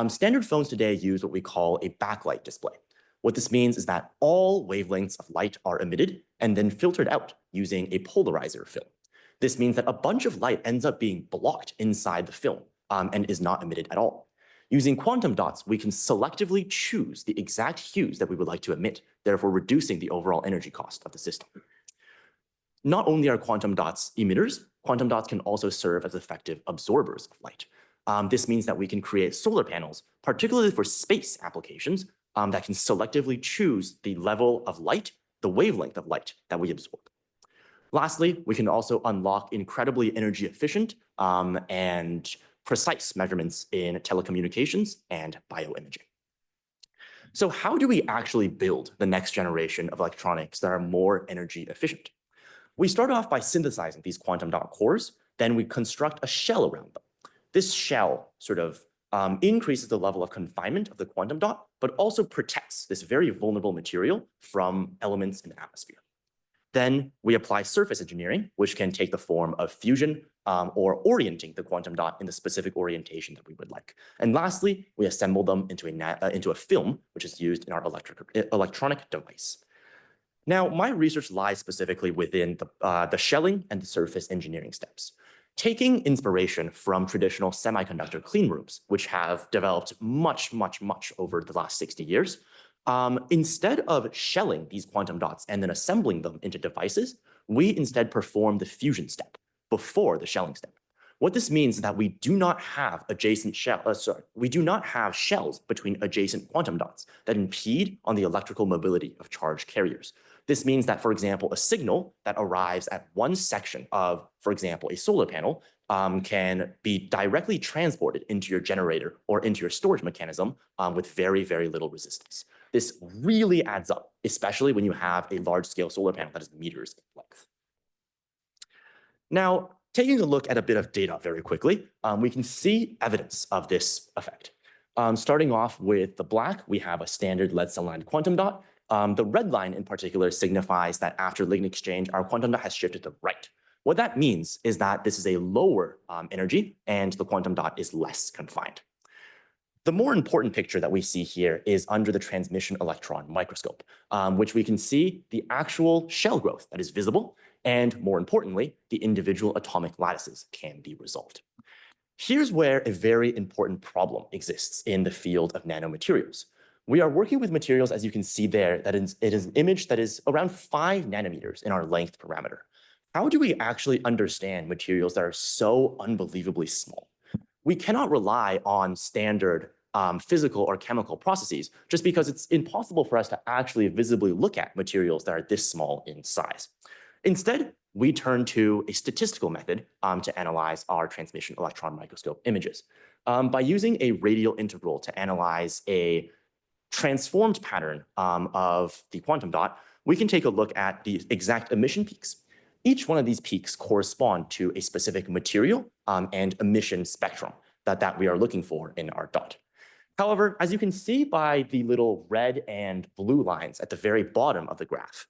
Standard phones today use what we call a backlight display. What this means is that all wavelengths of light are emitted and then filtered out using a polarizer film. This means that a bunch of light ends up being blocked inside the film and is not emitted at all. Using quantum dots, we can selectively choose the exact hues that we would like to emit, therefore reducing the overall energy cost of the system. Not only are quantum dots emitters, quantum dots can also serve as effective absorbers of light. This means that we can create solar panels, particularly for space applications, that can selectively choose the level of light, the wavelength of light that we absorb. Lastly, we can also unlock incredibly energy efficient and precise measurements in telecommunications and bioimaging. So how do we actually build the next generation of electronics that are more energy efficient? We start off by synthesizing these quantum dot cores, then we construct a shell around them. This shell sort of increases the level of confinement of the quantum dot, but also protects this very vulnerable material from elements in the atmosphere. Then we apply surface engineering, which can take the form of fusion or orienting the quantum dot in the specific orientation that we would like. And lastly, we assemble them into a film, which is used in our electronic device. Now, my research lies specifically within the shelling and the surface engineering steps. Taking inspiration from traditional semiconductor clean rooms, which have developed much over the last 60 years, instead of shelling these quantum dots and then assembling them into devices, we instead perform the fusion step before the shelling step. What this means is that we do not have shells between adjacent quantum dots that impede on the electrical mobility of charge carriers. This means that, for example, a signal that arrives at one section of, for example, a solar panel can be directly transported into your generator or into your storage mechanism with very little resistance. This really adds up, especially when you have a large-scale solar panel that is meters in length. Now, taking a look at a bit of data very quickly, we can see evidence of this effect. Starting off with the black, we have a standard lead cell-lined quantum dot. The red line in particular signifies that after ligand exchange, our quantum dot has shifted to right. What that means is that this is a lower energy and the quantum dot is less confined. The more important picture that we see here is under the transmission electron microscope, which we can see the actual shell growth that is visible, and more importantly, the individual atomic lattices can be resolved. Here's where a very important problem exists in the field of nanomaterials. We are working with materials, as you can see there, it is an image that is around 5 nanometers in our length parameter. How do we actually understand materials that are so unbelievably small? We cannot rely on standard physical or chemical processes just because it's impossible for us to actually visibly look at materials that are this small in size. Instead, we turn to a statistical method to analyze our transmission electron microscope images. By using a radial integral to analyze a transformed pattern of the quantum dot, we can take a look at the exact emission peaks. Each one of these peaks correspond to a specific material and emission spectrum that we are looking for in our dot. However, as you can see by the little red and blue lines at the very bottom of the graph,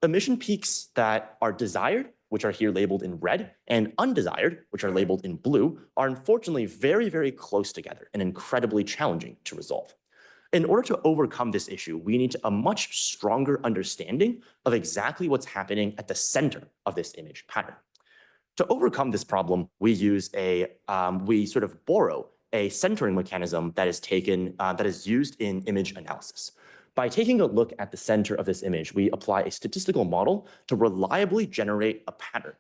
emission peaks that are desired, which are here labeled in red, and undesired, which are labeled in blue, are unfortunately very close together and incredibly challenging to resolve. In order to overcome this issue, we need a much stronger understanding of exactly what's happening at the center of this image pattern. To overcome this problem, we sort of borrow a centering mechanism that is used in image analysis. By taking a look at the center of this image, we apply a statistical model to reliably generate a pattern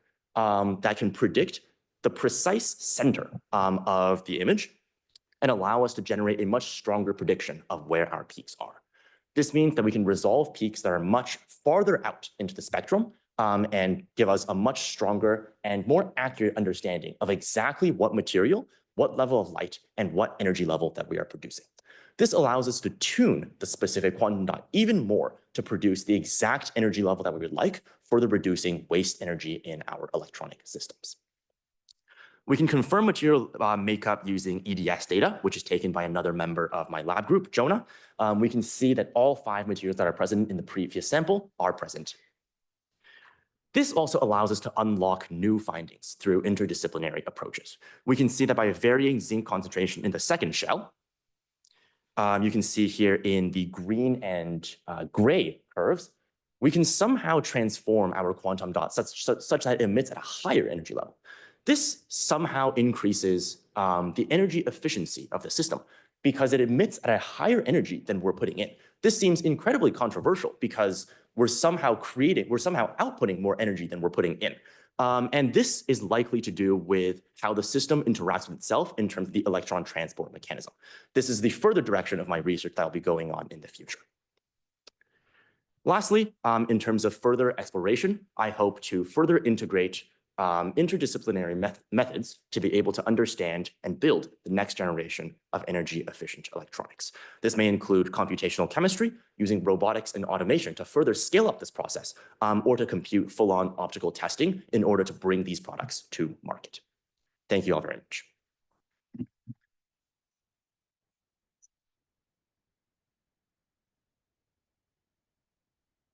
that can predict the precise center of the image and allow us to generate a much stronger prediction of where our peaks are. This means that we can resolve peaks that are much farther out into the spectrum and give us a much stronger and more accurate understanding of exactly what material, what level of light, and what energy level that we are producing. This allows us to tune the specific quantum dot even more to produce the exact energy level that we would like, further reducing waste energy in our electronic systems. We can confirm material makeup using EDS data, which is taken by another member of my lab group, Jonah. We can see that all 5 materials that are present in the previous sample are present. This also allows us to unlock new findings through interdisciplinary approaches. We can see that by varying zinc concentration in the second shell, you can see here in the green and gray curves, we can somehow transform our quantum dot such that it emits at a higher energy level. This somehow increases the energy efficiency of the system because it emits at a higher energy than we're putting in. This seems incredibly controversial because we're somehow outputting more energy than we're putting in. And this is likely to do with how the system interacts with itself in terms of the electron transport mechanism. This is the further direction of my research that will be going on in the future. Lastly, in terms of further exploration, I hope to further integrate interdisciplinary methods to be able to understand and build the next generation of energy efficient electronics. This may include computational chemistry, using robotics and automation to further scale up this process, or to compute full-on optical testing in order to bring these products to market. Thank you all very much.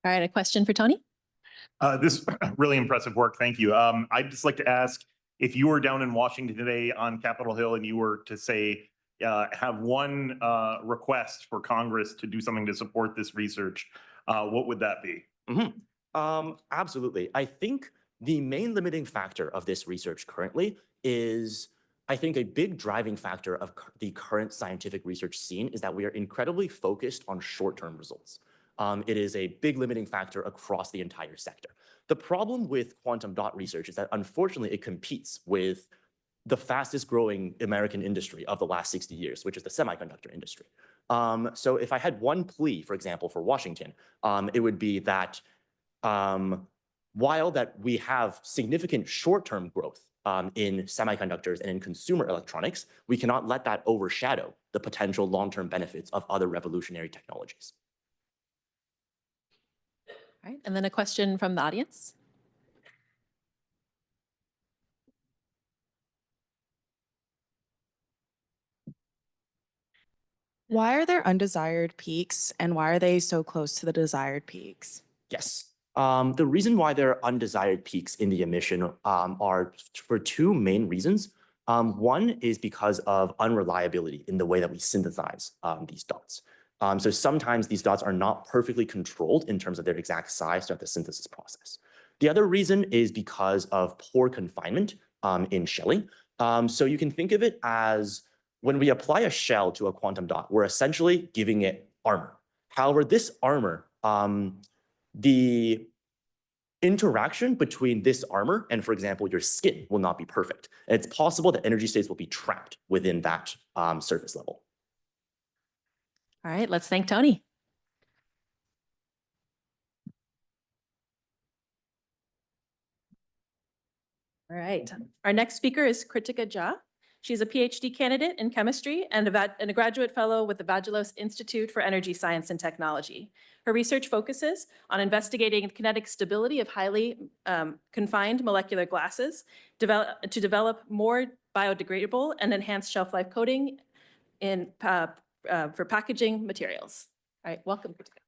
All right, a question for Tony? This really impressive work. Thank you. I'd just like to ask, if you were down in Washington today on Capitol Hill and you were to say, have one request for Congress to do something to support this research, what would that be? Absolutely. I think the main limiting factor of this research currently is, I think a big driving factor of the current scientific research scene is that we are incredibly focused on short-term results. It is a big limiting factor across the entire sector. The problem with quantum dot research is that unfortunately it competes with the fastest growing American industry of the last 60 years, which is the semiconductor industry. So if I had one plea, for example, for Washington, it would be that while that we have significant short-term growth in semiconductors and in consumer electronics, we cannot let that overshadow the potential long-term benefits of other revolutionary technologies. All right, and then a question from the audience. Why are there undesired peaks and why are they so close to the desired peaks? Yes. The reason why there are undesired peaks in the emission are for 2 main reasons. One is because of unreliability in the way that we synthesize these dots. So sometimes these dots are not perfectly controlled in terms of their exact size throughout the synthesis process. The other reason is because of poor confinement in shelling. So you can think of it as when we apply a shell to a quantum dot, we're essentially giving it armor. However, this armor, the interaction between this armor and, for example, your skin will not be perfect. And it's possible that energy states will be trapped within that surface level. All right, let's thank Tony. All right, our next speaker is Kritika. She's a PhD candidate in chemistry and a graduate fellow with the Vagelos Institute for Energy Science and Technology. Her research focuses on investigating the kinetic stability of highly confined molecular glasses to develop more biodegradable and enhanced shelf life coating for packaging materials. All right, welcome, Kritika.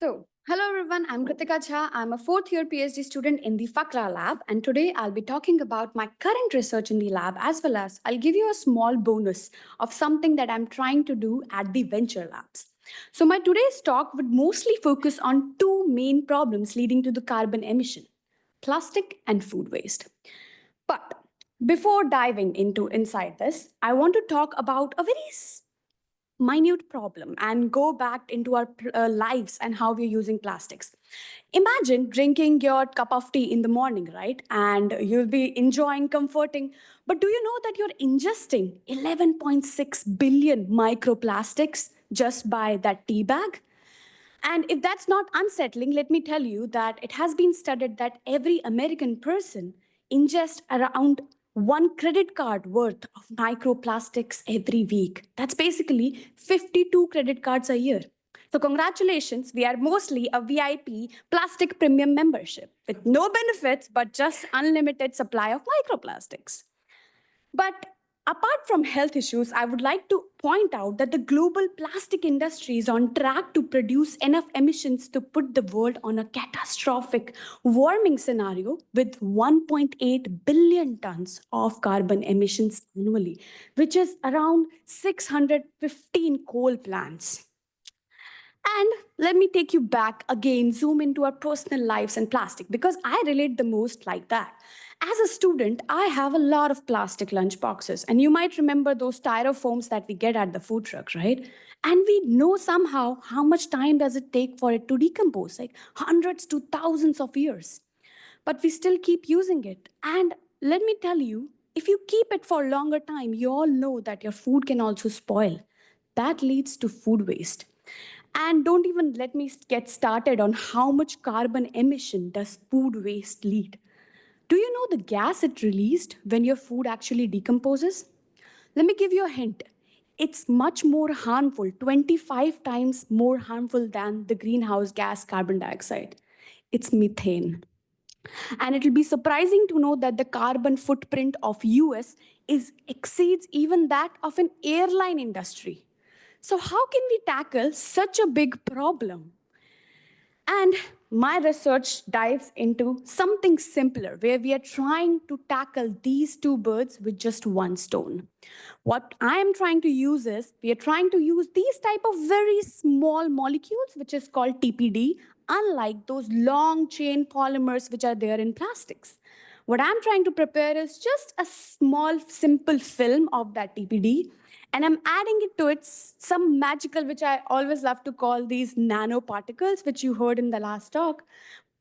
So, hello everyone, I'm Kritika. I'm a 4th-year PhD student in the Fakra lab, and today I'll be talking about my current research in the lab, as well as I'll give you a small bonus of something that I'm trying to do at the venture labs. So my today's talk would mostly focus on 2 main problems leading to the carbon emission: plastic and food waste. But before diving inside this, I want to talk about a very minute problem and go back into our lives and how we're using plastics. Imagine drinking your cup of tea in the morning, right? And you'll be enjoying, comforting. But do you know that you're ingesting 11.6 billion microplastics just by that tea bag? And if that's not unsettling, let me tell you that it has been studied that every American person ingests around 1 credit card worth of microplastics every week. That's basically 52 credit cards a year. So congratulations, we are mostly a VIP plastic premium membership with no benefits, but just unlimited supply of microplastics. But apart from health issues, I would like to point out that the global plastic industry is on track to produce enough emissions to put the world on a catastrophic warming scenario with 1.8 billion tons of carbon emissions annually, which is around 615 coal plants. And let me take you back again, zoom into our personal lives and plastic, because I relate the most like that. As a student, I have a lot of plastic lunch boxes, and you might remember those styrofoams that we get at the food truck, right? And we know somehow how much time does it take for it to decompose, like hundreds to thousands of years. But we still keep using it. And let me tell you, if you keep it for a longer time, you all know that your food can also spoil. That leads to food waste. And don't even let me get started on how much carbon emission does food waste lead. Do you know the gas it released when your food actually decomposes? Let me give you a hint. It's much more harmful, 25 times more harmful than the greenhouse gas carbon dioxide. It's methane. And it'll be surprising to know that the carbon footprint of US exceeds even that of an airline industry. So how can we tackle such a big problem? And my research dives into something simpler, where we are trying to tackle these two birds with just one stone. What I am trying to use is, we are trying to use these type of very small molecules, which is called TPD, unlike those long chain polymers which are there in plastics. What I'm trying to prepare is just a small, simple film of that TPD, and I'm adding it to it some magical, which I always love to call these nanoparticles, which you heard in the last talk.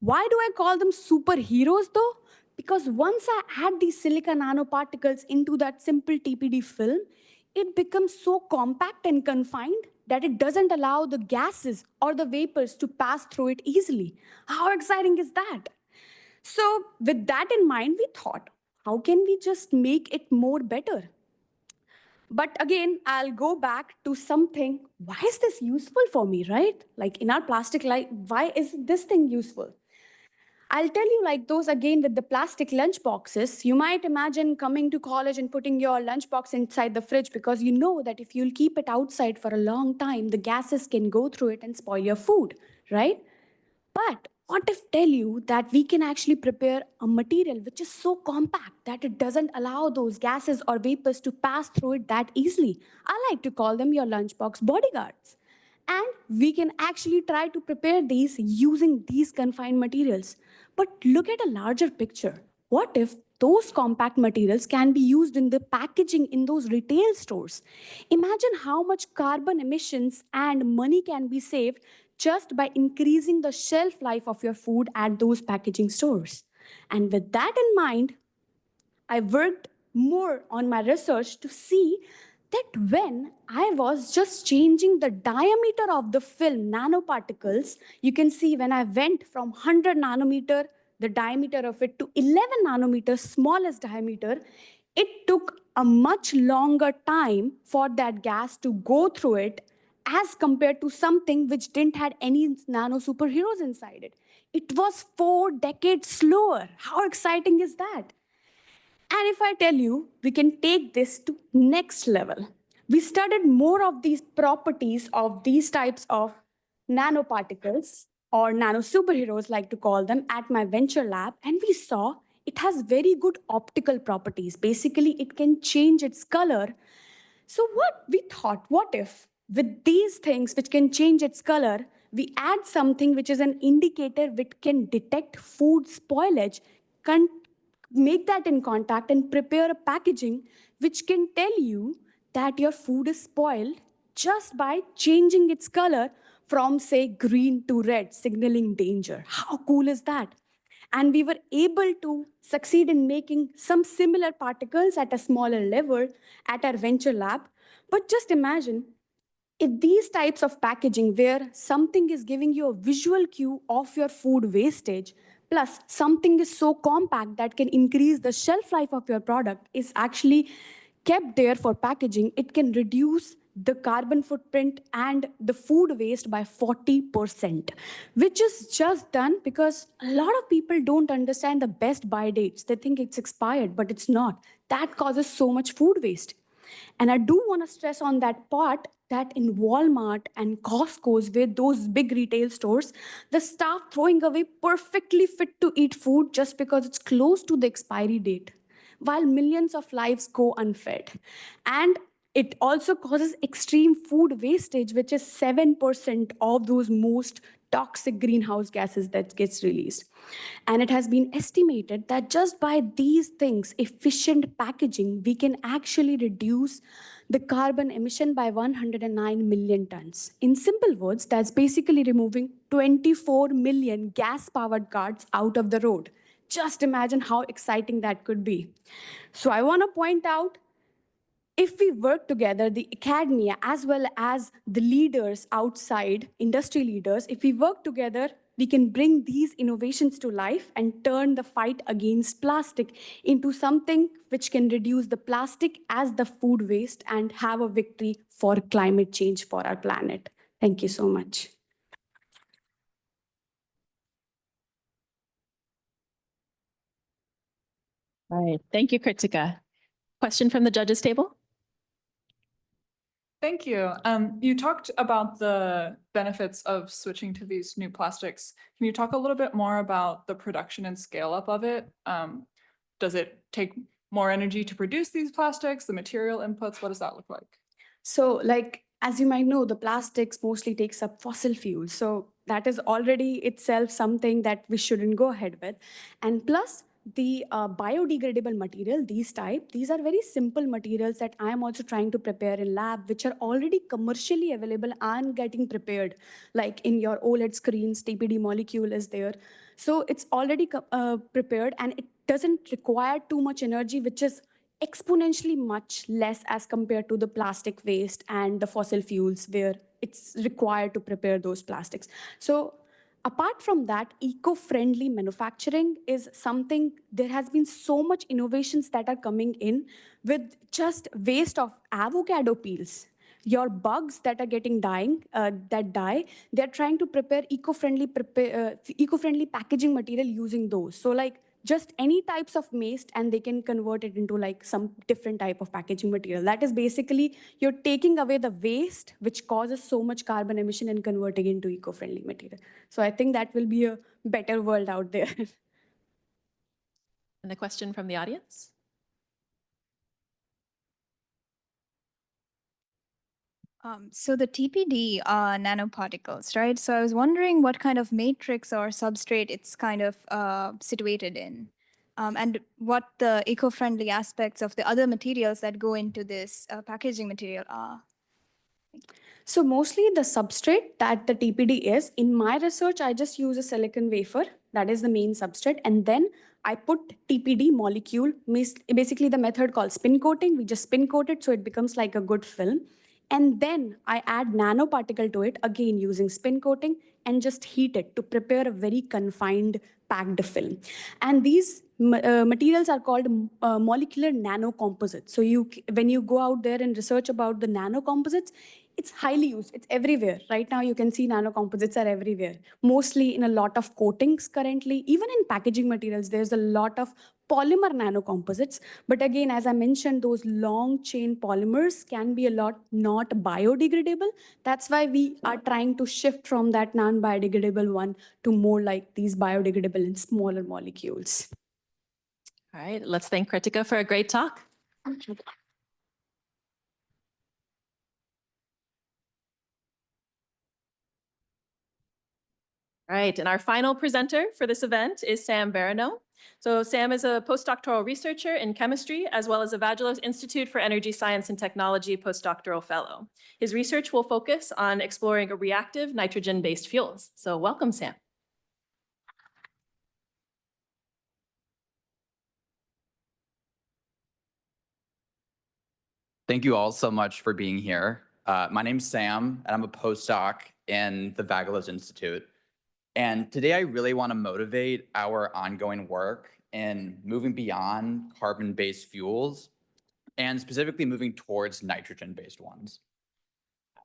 Why do I call them superheroes though? Because once I add these silica nanoparticles into that simple TPD film, it becomes so compact and confined that it doesn't allow the gases or the vapors to pass through it easily. How exciting is that? So with that in mind, we thought, how can we just make it more better? But again, I'll go back to something. Why is this useful for me, right? Like in our plastic life, why is this thing useful? I'll tell you like those again with the plastic lunch boxes. You might imagine coming to college and putting your lunchbox inside the fridge because you know that if you'll keep it outside for a long time, the gases can go through it and spoil your food, right? But what if tell you that we can actually prepare a material which is so compact that it doesn't allow those gases or vapors to pass through it that easily? I like to call them your lunchbox bodyguards. And we can actually try to prepare these using these confined materials. But look at a larger picture. What if those compact materials can be used in the packaging in those retail stores? Imagine how much carbon emissions and money can be saved just by increasing the shelf life of your food at those packaging stores. And with that in mind, I worked more on my research to see that when I was just changing the diameter of the film nanoparticles, you can see when I went from 100 nanometer, the diameter of it, to 11 nanometer, smallest diameter, it took a much longer time for that gas to go through it as compared to something which didn't have any nano superheroes inside it. It was 4 decades slower. How exciting is that? And if I tell you, we can take this to next level. We studied more of these properties of these types of nanoparticles, or nano superheroes like to call them, at my venture lab, and we saw it has very good optical properties. Basically, it can change its color. So what we thought, what if with these things which can change its color, we add something which is an indicator which can detect food spoilage, can make that in contact and prepare a packaging which can tell you that your food is spoiled just by changing its color from, say, green to red, signaling danger. How cool is that? And we were able to succeed in making some similar particles at a smaller level at our venture lab. But just imagine, If these types of packaging where something is giving you a visual cue of your food wastage, plus something is so compact that can increase the shelf life of your product is actually kept there for packaging, it can reduce the carbon footprint and the food waste by 40%, which is just done because a lot of people don't understand the best buy dates. They think it's expired, but it's not. That causes so much food waste. And I do want to stress on that part that in Walmart and Costco's, where those big retail stores, the staff throwing away perfectly fit to eat food just because it's close to the expiry date, while millions of lives go unfed. And it also causes extreme food wastage, which is 7% of those most toxic greenhouse gases that gets released. And it has been estimated that just by these things, efficient packaging, we can actually reduce the carbon emission by 109 million tons. In simple words, that's basically removing 24 million gas-powered cars out of the road. Just imagine how exciting that could be. So I want to point out, if we work together, the academia as well as the leaders outside, industry leaders, if we work together, we can bring these innovations to life and turn the fight against plastic into something which can reduce the plastic as the food waste and have a victory for climate change for our planet. Thank you so much. All right, thank you, Kritika. Question from the judges table? Thank you. You talked about the benefits of switching to these new plastics. Can you talk a little bit more about the production and scale up of it? Does it take more energy to produce these plastics, the material inputs? What does that look like? So as you might know, the plastics mostly takes up fossil fuels. So that is already itself something that we shouldn't go ahead with. And plus, the biodegradable material, these are very simple materials that I am also trying to prepare in lab, which are already commercially available and getting prepared. Like in your OLED screens, TPD molecule is there. So it's already prepared and it doesn't require too much energy, which is exponentially much less as compared to the plastic waste and the fossil fuels where it's required to prepare those plastics. So apart from that, eco-friendly manufacturing is something, there has been so much innovations that are coming in with just waste of avocado peels. Your bugs that are getting that die, they're trying to prepare eco-friendly packaging material using those. So just any types of waste and they can convert it into some different type of packaging material. That is basically, you're taking away the waste which causes so much carbon emission and converting into eco-friendly material. So I think that will be a better world out there. And a question from the audience? So the TPD are nanoparticles, right? So I was wondering what kind of matrix or substrate it's kind of situated in, and what the eco-friendly aspects of the other materials that go into this packaging material are. So mostly the substrate that the TPD is, in my research, I just use a silicon wafer. That is the main substrate. And then I put TPD molecule, basically the method called spin coating. We just spin coat it so it becomes like a good film. And then I add nanoparticle to it, again using spin coating, and just heat it to prepare a very confined packed film. And these materials are called molecular nanocomposites. So when you go out there and research about the nanocomposites, it's highly used. It's everywhere. Right now, you can see nanocomposites are everywhere, mostly in a lot of coatings currently. Even in packaging materials, there's a lot of polymer nanocomposites. But again, as I mentioned, those long chain polymers can be a lot not biodegradable. That's why we are trying to shift from that non-biodegradable one to more like these biodegradable and smaller molecules. All right, let's thank Kritika for a great talk. All right, and our final presenter for this event is Sam Barano. So Sam is a postdoctoral researcher in chemistry, as well as a Vagelos Institute for Energy Science and Technology postdoctoral fellow. His research will focus on exploring reactive nitrogen-based fuels. So welcome, Sam. Thank you all so much for being here. My name's Sam, and I'm a postdoc in the Vagelos Institute. And today I really want to motivate our ongoing work in moving beyond carbon-based fuels and specifically moving towards nitrogen-based ones.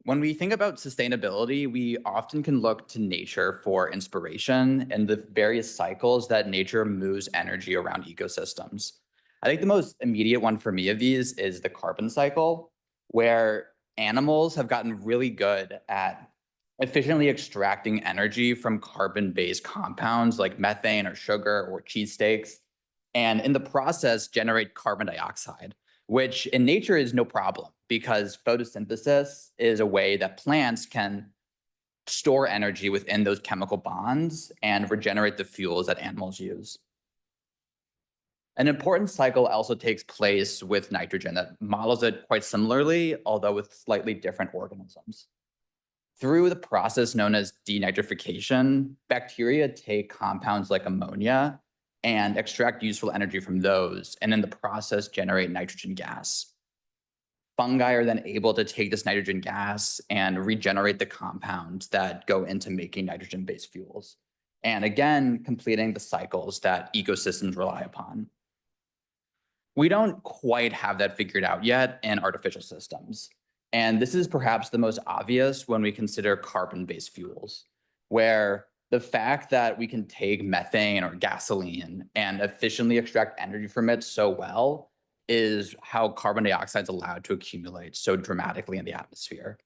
When we think about sustainability, we often can look to nature for inspiration and the various cycles that nature moves energy around ecosystems. I think the most immediate one for me of these is the carbon cycle, where animals have gotten really good at efficiently extracting energy from carbon-based compounds like methane or sugar or cheese steaks, and in the process generate carbon dioxide, which in nature is no problem because photosynthesis is a way that plants can store energy within those chemical bonds and regenerate the fuels that animals use. An important cycle also takes place with nitrogen that models it quite similarly, although with slightly different organisms. Through the process known as denitrification, bacteria take compounds like ammonia and extract useful energy from those, and in the process generate nitrogen gas. Fungi are then able to take this nitrogen gas and regenerate the compounds that go into making nitrogen-based fuels, and again, completing the cycles that ecosystems rely upon. We don't quite have that figured out yet in artificial systems. And this is perhaps the most obvious when we consider carbon-based fuels, where the fact that we can take methane or gasoline and efficiently extract energy from it so well is how carbon dioxide is allowed to accumulate so dramatically in the atmosphere.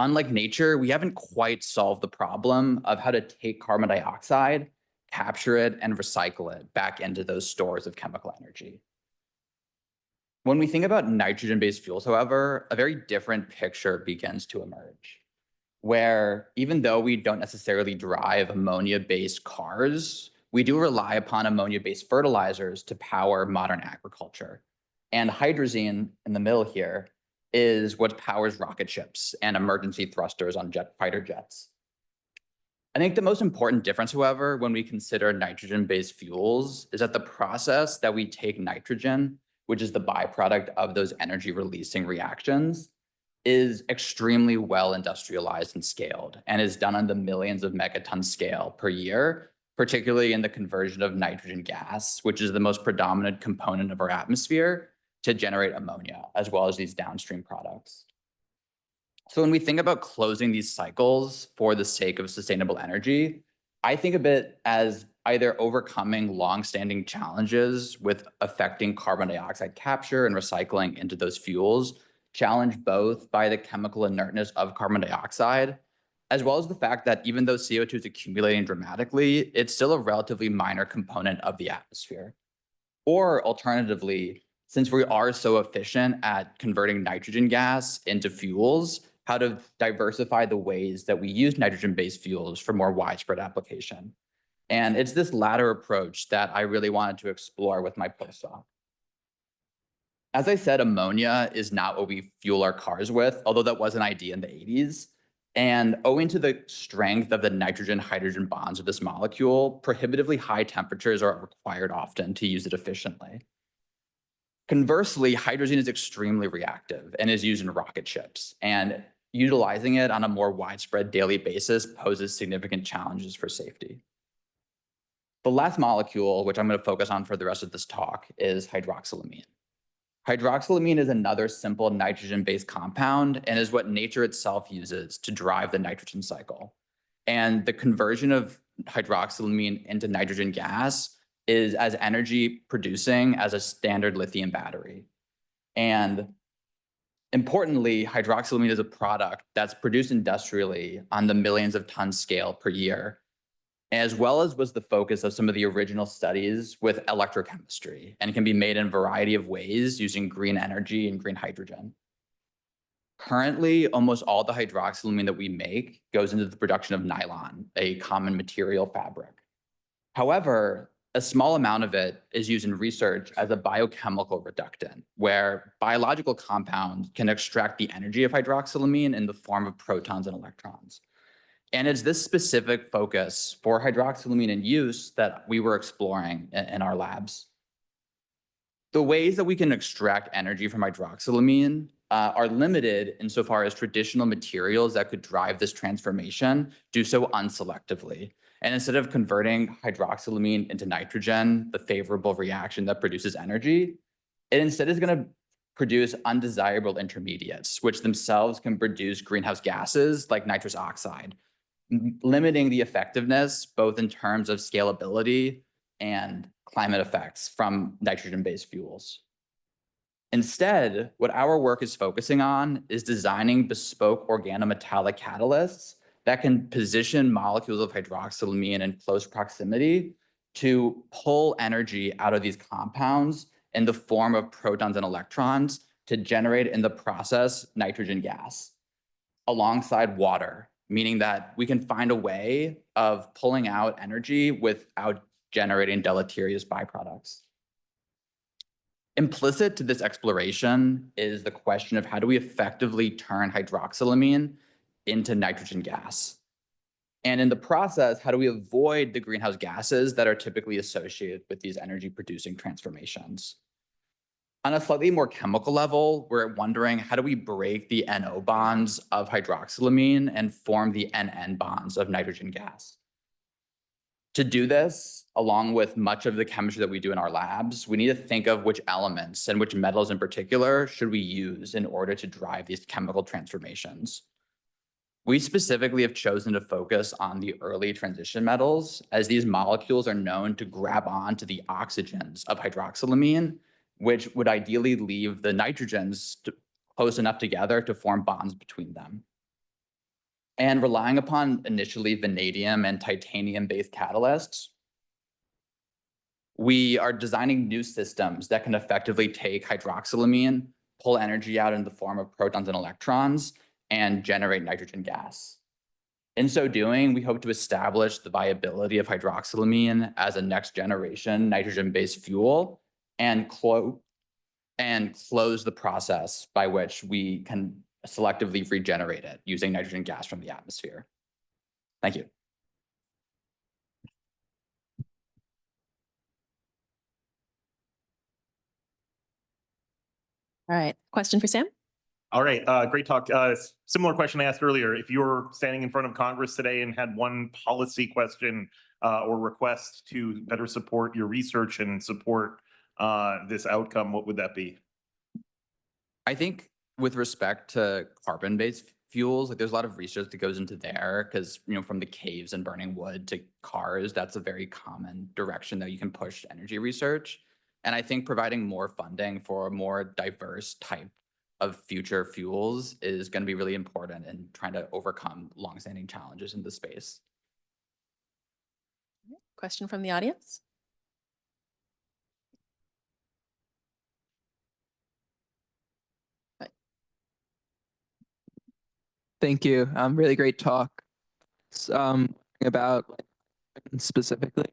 Unlike nature, we haven't quite solved the problem of how to take carbon dioxide, capture it, and recycle it back into those stores of chemical energy. When we think about nitrogen-based fuels, however, a very different picture begins to emerge, where even though we don't necessarily drive ammonia-based cars, we do rely upon ammonia-based fertilizers to power modern agriculture. And hydrazine in the middle here is what powers rocket ships and emergency thrusters on fighter jets. I think the most important difference, however, when we consider nitrogen-based fuels is that the process that we take nitrogen, which is the byproduct of those energy-releasing reactions, is extremely well industrialized and scaled and is done on the millions of megaton scale per year, particularly in the conversion of nitrogen gas, which is the most predominant component of our atmosphere, to generate ammonia, as well as these downstream products. So when we think about closing these cycles for the sake of sustainable energy, I think of it as either overcoming longstanding challenges with affecting carbon dioxide capture and recycling into those fuels, challenged both by the chemical inertness of carbon dioxide, as well as the fact that even though CO2 is accumulating dramatically, it's still a relatively minor component of the atmosphere. Or alternatively, since we are so efficient at converting nitrogen gas into fuels, how to diversify the ways that we use nitrogen-based fuels for more widespread application. And it's this latter approach that I really wanted to explore with my postdoc. As I said, ammonia is not what we fuel our cars with, although that was an idea in the 80s. And owing to the strength of the nitrogen-hydrogen bonds of this molecule, prohibitively high temperatures are required often to use it efficiently. Conversely, hydrazine is extremely reactive and is used in rocket ships, and utilizing it on a more widespread daily basis poses significant challenges for safety. The last molecule, which I'm going to focus on for the rest of this talk, is hydroxylamine. Hydroxylamine is another simple nitrogen-based compound and is what nature itself uses to drive the nitrogen cycle. And the conversion of hydroxylamine into nitrogen gas is as energy producing as a standard lithium battery. And importantly, hydroxylamine is a product that's produced industrially on the millions of tons scale per year, as well as was the focus of some of the original studies with electrochemistry, and can be made in a variety of ways using green energy and green hydrogen. Currently, almost all the hydroxylamine that we make goes into the production of nylon, a common material fabric. However, a small amount of it is used in research as a biochemical reductant, where biological compounds can extract the energy of hydroxylamine in the form of protons and electrons. And it's this specific focus for hydroxylamine in use that we were exploring in our labs. The ways that we can extract energy from hydroxylamine are limited insofar as traditional materials that could drive this transformation do so unselectively. And instead of converting hydroxylamine into nitrogen, the favorable reaction that produces energy, it instead is going to produce undesirable intermediates, which themselves can produce greenhouse gases like nitrous oxide, limiting the effectiveness both in terms of scalability and climate effects from nitrogen-based fuels. Instead, what our work is focusing on is designing bespoke organometallic catalysts that can position molecules of hydroxylamine in close proximity to pull energy out of these compounds in the form of protons and electrons to generate in the process nitrogen gas alongside water, meaning that we can find a way of pulling out energy without generating deleterious byproducts. Implicit to this exploration is the question of how do we effectively turn hydroxylamine into nitrogen gas? And in the process, how do we avoid the greenhouse gases that are typically associated with these energy producing transformations? On a slightly more chemical level, we're wondering how do we break the NO bonds of hydroxylamine and form the NN bonds of nitrogen gas? To do this, along with much of the chemistry that we do in our labs, we need to think of which elements and which metals in particular should we use in order to drive these chemical transformations. We specifically have chosen to focus on the early transition metals, as these molecules are known to grab onto the oxygens of hydroxylamine, which would ideally leave the nitrogens close enough together to form bonds between them. And relying upon initially vanadium and titanium-based catalysts, we are designing new systems that can effectively take hydroxylamine, pull energy out in the form of protons and electrons, and generate nitrogen gas. In so doing, we hope to establish the viability of hydroxylamine as a next generation nitrogen-based fuel and close the process by which we can selectively regenerate it using nitrogen gas from the atmosphere. Thank you. All right, question for Sam? All right, great talk. Similar question I asked earlier. If you were standing in front of Congress today and had one policy question or request to better support your research and support this outcome, what would that be? I think with respect to carbon-based fuels, like there's a lot of research that goes into there because, you know, from the caves and burning wood to cars, that's a very common direction that you can push energy research. And I think providing more funding for a more diverse type of future fuels is going to be really important in trying to overcome longstanding challenges in the space. Question from the audience? Thank you. Really great talk. About specifically,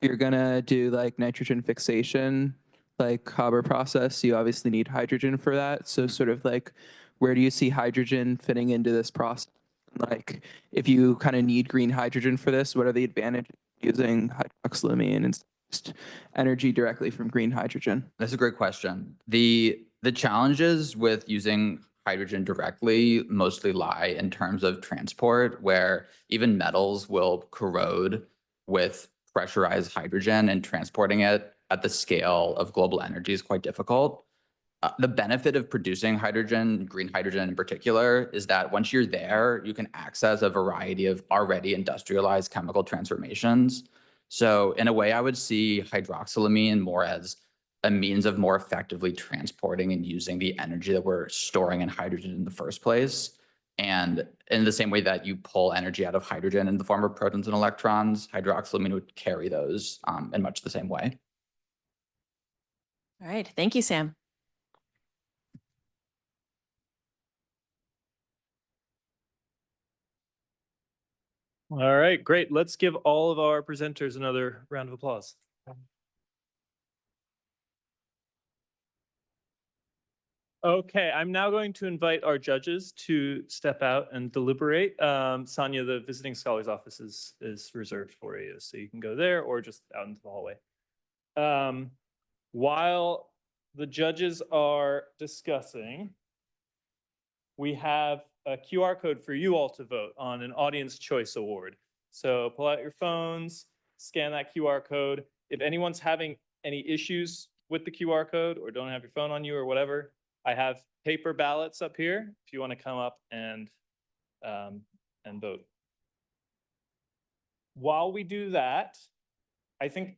if you're gonna do like nitrogen fixation, like Haber process, you obviously need hydrogen for that. So sort of like, where do you see hydrogen fitting into this process? Like, if you kind of need green hydrogen for this, what are the advantages of using hydroxylamine and just energy directly from green hydrogen? That's a great question. The challenges with using hydrogen directly mostly lie in terms of transport, where even metals will corrode with pressurized hydrogen, and transporting it at the scale of global energy is quite difficult. The benefit of producing hydrogen, green hydrogen in particular, is that once you're there, you can access a variety of already industrialized chemical transformations. So in a way, I would see hydroxylamine more as a means of more effectively transporting and using the energy that we're storing in hydrogen in the first place. And in the same way that you pull energy out of hydrogen in the form of protons and electrons, hydroxylamine would carry those in much the same way. All right, thank you, Sam. All right, great. Let's give all of our presenters another round of applause. Okay, I'm now going to invite our judges to step out and deliberate. Sonia, the visiting scholars office is reserved for you, so you can go there or just out into the hallway. While the judges are discussing, we have a QR code for you all to vote on an Audience Choice Award. So pull out your phones, scan that QR code. If anyone's having any issues with the QR code or don't have your phone on you or whatever, I have paper ballots up here if you want to come up and vote. While we do that, I think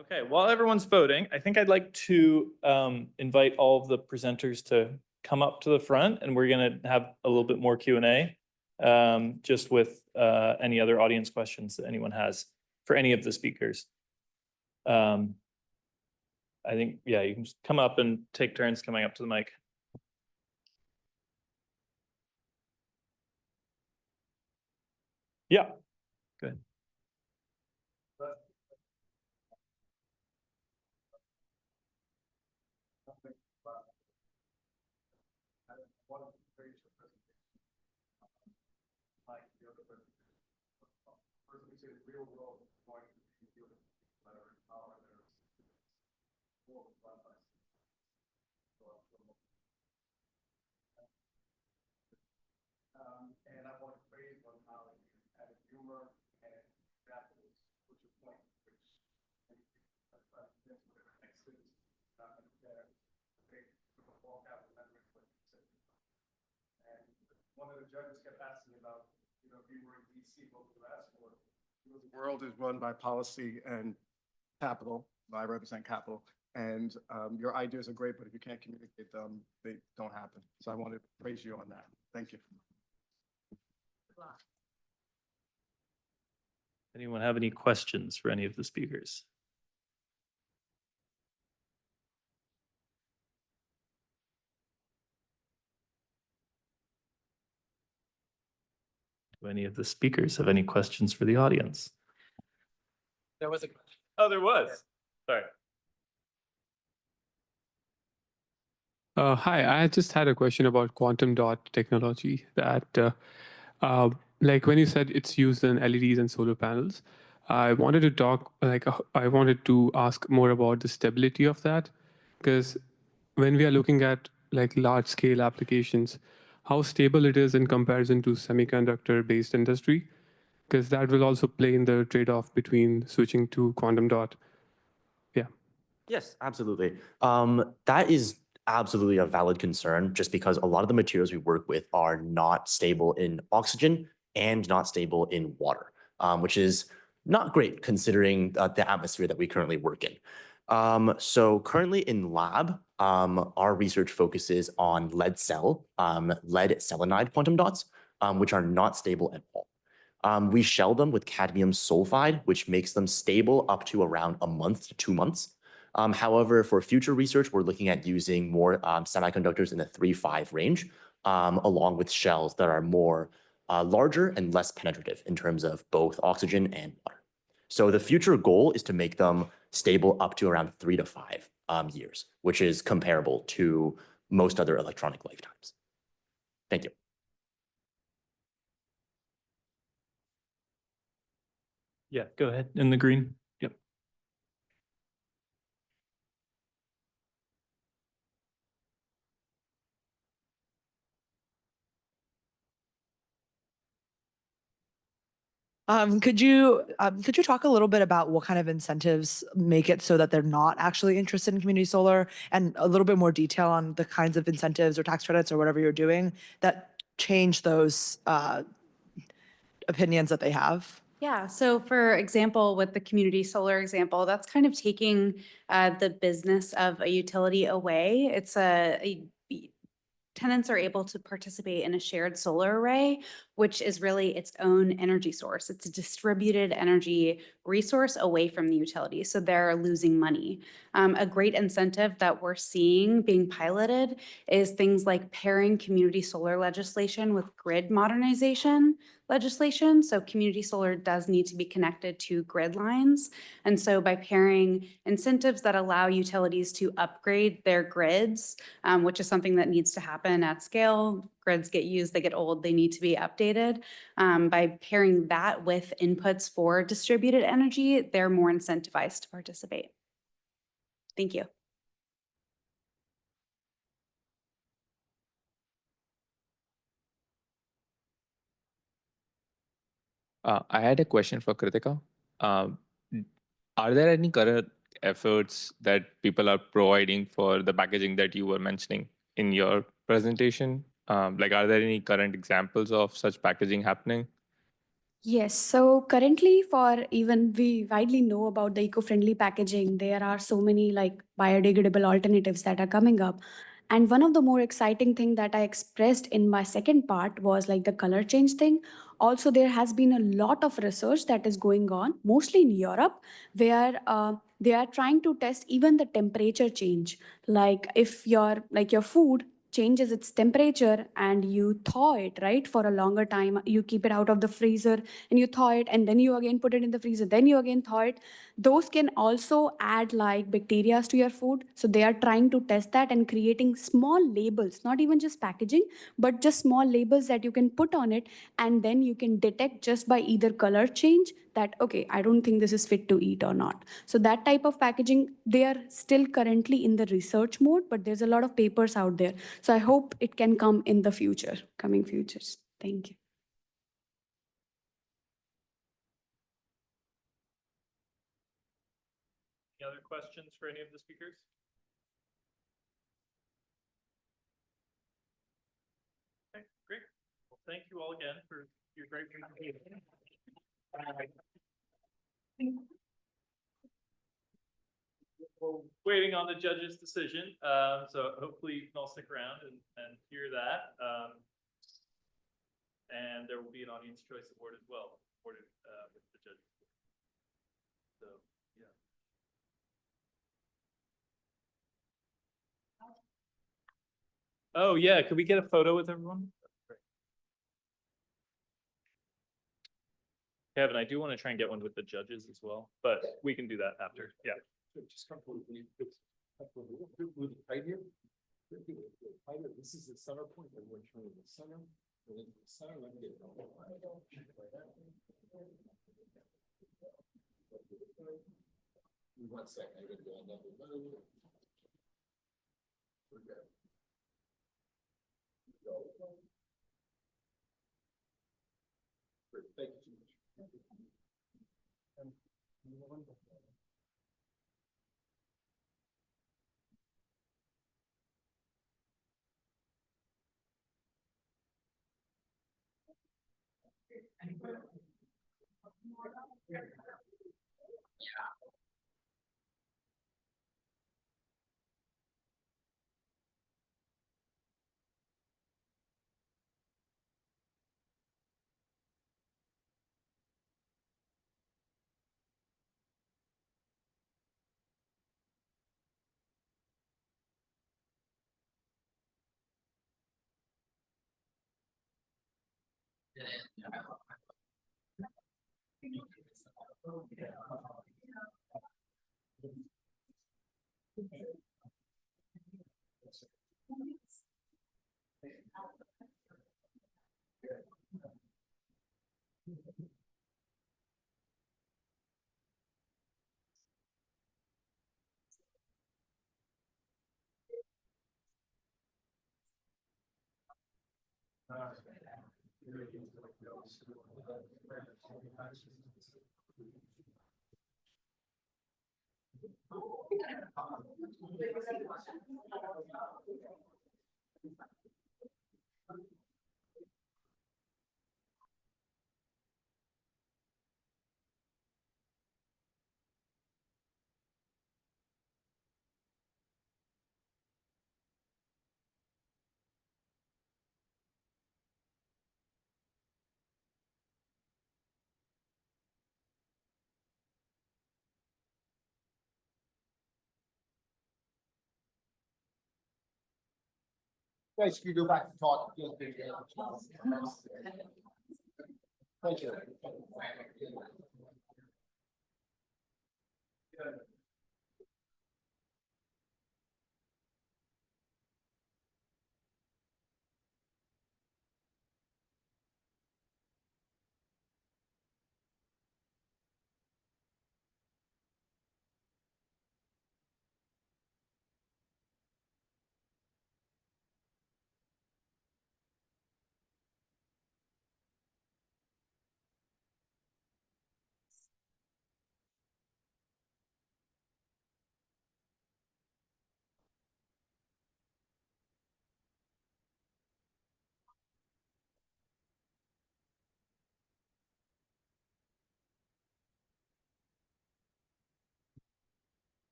okay, while everyone's voting, I think I'd like to invite all of the presenters to come up to the front, and we're going to have a little bit more Q&A just with any other audience questions that anyone has for any of the speakers. I think, yeah, you can just come up and take turns coming up to the mic. Yeah, good. And I want to praise on how you added humor and examples, which is point, which and one of the judges kept asking about, you know, if you were in DC, what would you ask for? The world is run by policy and capital. I represent capital. And your ideas are great, but if you can't communicate them, they don't happen. So I want to praise you on that. Thank you. Anyone have any questions for any of the speakers? Do any of the speakers have any questions for the audience? There was a question. Oh, there was. Sorry. Hi, I just had a question about quantum dot technology that, like when you said it's used in LEDs and solar panels, I wanted to talk, I wanted to ask more about the stability of that, because when we are looking at like large scale applications, how stable it is in comparison to semiconductor based industry, because that will also play in the trade-off between switching to quantum dot. Yeah. Yes, absolutely. That is absolutely a valid concern, just because a lot of the materials we work with are not stable in oxygen and not stable in water, which is not great considering the atmosphere that we currently work in. So currently in lab, our research focuses on lead selenide quantum dots, which are not stable at all. We shell them with cadmium sulfide, which makes them stable up to around a month to 2 months. However, for future research, we're looking at using more semiconductors in the 3-5 range, along with shells that are more larger and less penetrative in terms of both oxygen and water. So the future goal is to make them stable up to around 3 to 5 years, which is comparable to most other electronic lifetimes. Thank you. Yeah, go ahead. In the green. Yep. Could you talk a little bit about what kind of incentives make it so that they're not actually interested in community solar, and a little bit more detail on the kinds of incentives or tax credits or whatever you're doing that change those opinions that they have? Yeah, so for example, with the community solar example, that's kind of taking the business of a utility away. It's tenants are able to participate in a shared solar array, which is really its own energy source. It's a distributed energy resource away from the utility, so they're losing money. A great incentive that we're seeing being piloted is things like pairing community solar legislation with grid modernization. legislation. So community solar does need to be connected to grid lines. And so by pairing incentives that allow utilities to upgrade their grids, which is something that needs to happen at scale, grids get used, they get old, they need to be updated. By pairing that with inputs for distributed energy, they're more incentivized to participate. Thank you. I had a question for Kritika. Are there any current efforts that people are providing for the packaging that you were mentioning in your presentation? Like, are there any current examples of such packaging happening? Yes, so currently for even we widely know about the eco-friendly packaging, there are so many like biodegradable alternatives that are coming up. And one of the more exciting thing that I expressed in my second part was like the color change thing. Also, there has been a lot of research that is going on, mostly in Europe, where they are trying to test even the temperature change. Like if your food changes its temperature and you thaw it, right, for a longer time, you keep it out of the freezer and you thaw it and then you again put it in the freezer, then you again thaw it. Those can also add like bacteria to your food. So they are trying to test that and creating small labels, not even just packaging, but just small labels that you can put on it. And then you can detect just by either color change that, okay, I don't think this is fit to eat or not. So that type of packaging, they are still currently in the research mode, but there's a lot of papers out there. So I hope it can come in the future, coming futures. Thank you. Any other questions for any of the speakers? Okay, great. Well, thank you all again for your great presentation. We're waiting on the judge's decision, so hopefully you can all stick around and hear that. And there will be an audience choice award as well, awarded with the judges. So, yeah. Oh, yeah, could we get a photo with everyone? Kevin, I do want to try and get one with the judges as well, but we can do that after. Yeah. Just come forward. Right here. This is the center point. Everyone turn to the center. And then the center, let me get it. One second. I'm going to go another move. Okay. Great. Thank you so much. Guys, can you go back to talk? Thank you.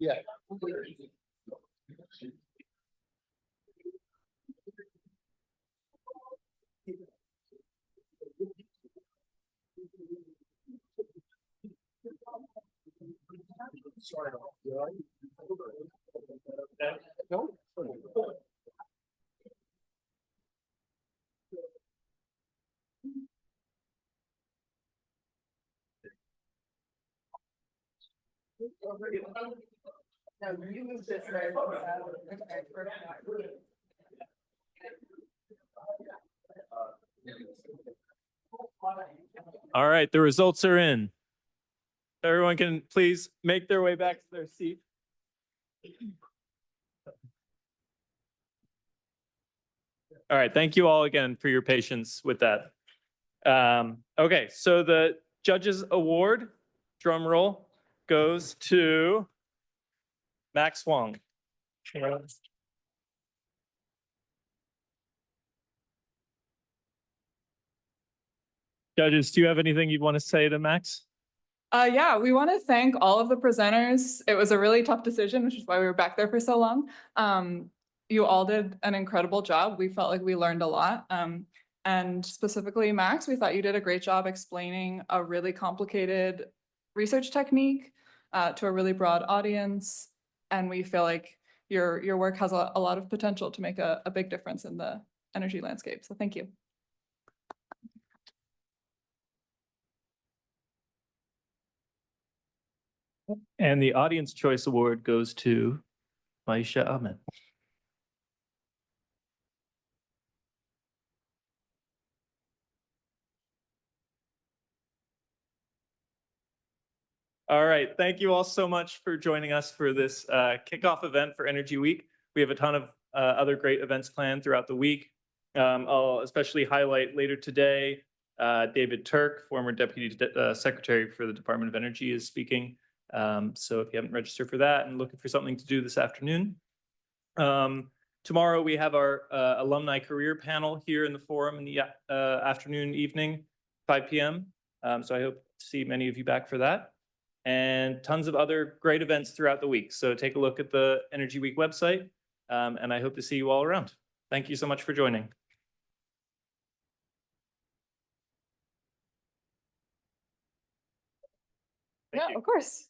Yeah. All right, the results are in. Everyone can please make their way back to their seat. All right, thank you all again for your patience with that. Okay, so the judges award, drum roll, goes to Max Huang. Judges, do you have anything you'd want to say to Max? Yeah, we want to thank all of the presenters. It was a really tough decision, which is why we were back there for so long. You all did an incredible job. We felt like we learned a lot. And specifically, Max, we thought you did a great job explaining a really complicated research technique to a really broad audience. And we feel like your work has a lot of potential to make a big difference in the energy landscape. So thank you. And the Audience Choice Award goes to Mayesha Ahmed. All right, thank you all so much for joining us for this kickoff event for Energy Week. We have a ton of other great events planned throughout the week. I'll especially highlight later today, David Turk, former Deputy Secretary for the Department of Energy, is speaking. So if you haven't registered for that and looking for something to do this afternoon. Tomorrow we have our alumni career panel here in the forum in the afternoon, evening, 5 p.m. So I hope to see many of you back for that. And tons of other great events throughout the week. So take a look at the Energy Week website, and I hope to see you all around. Thank you so much for joining. Yeah, of course.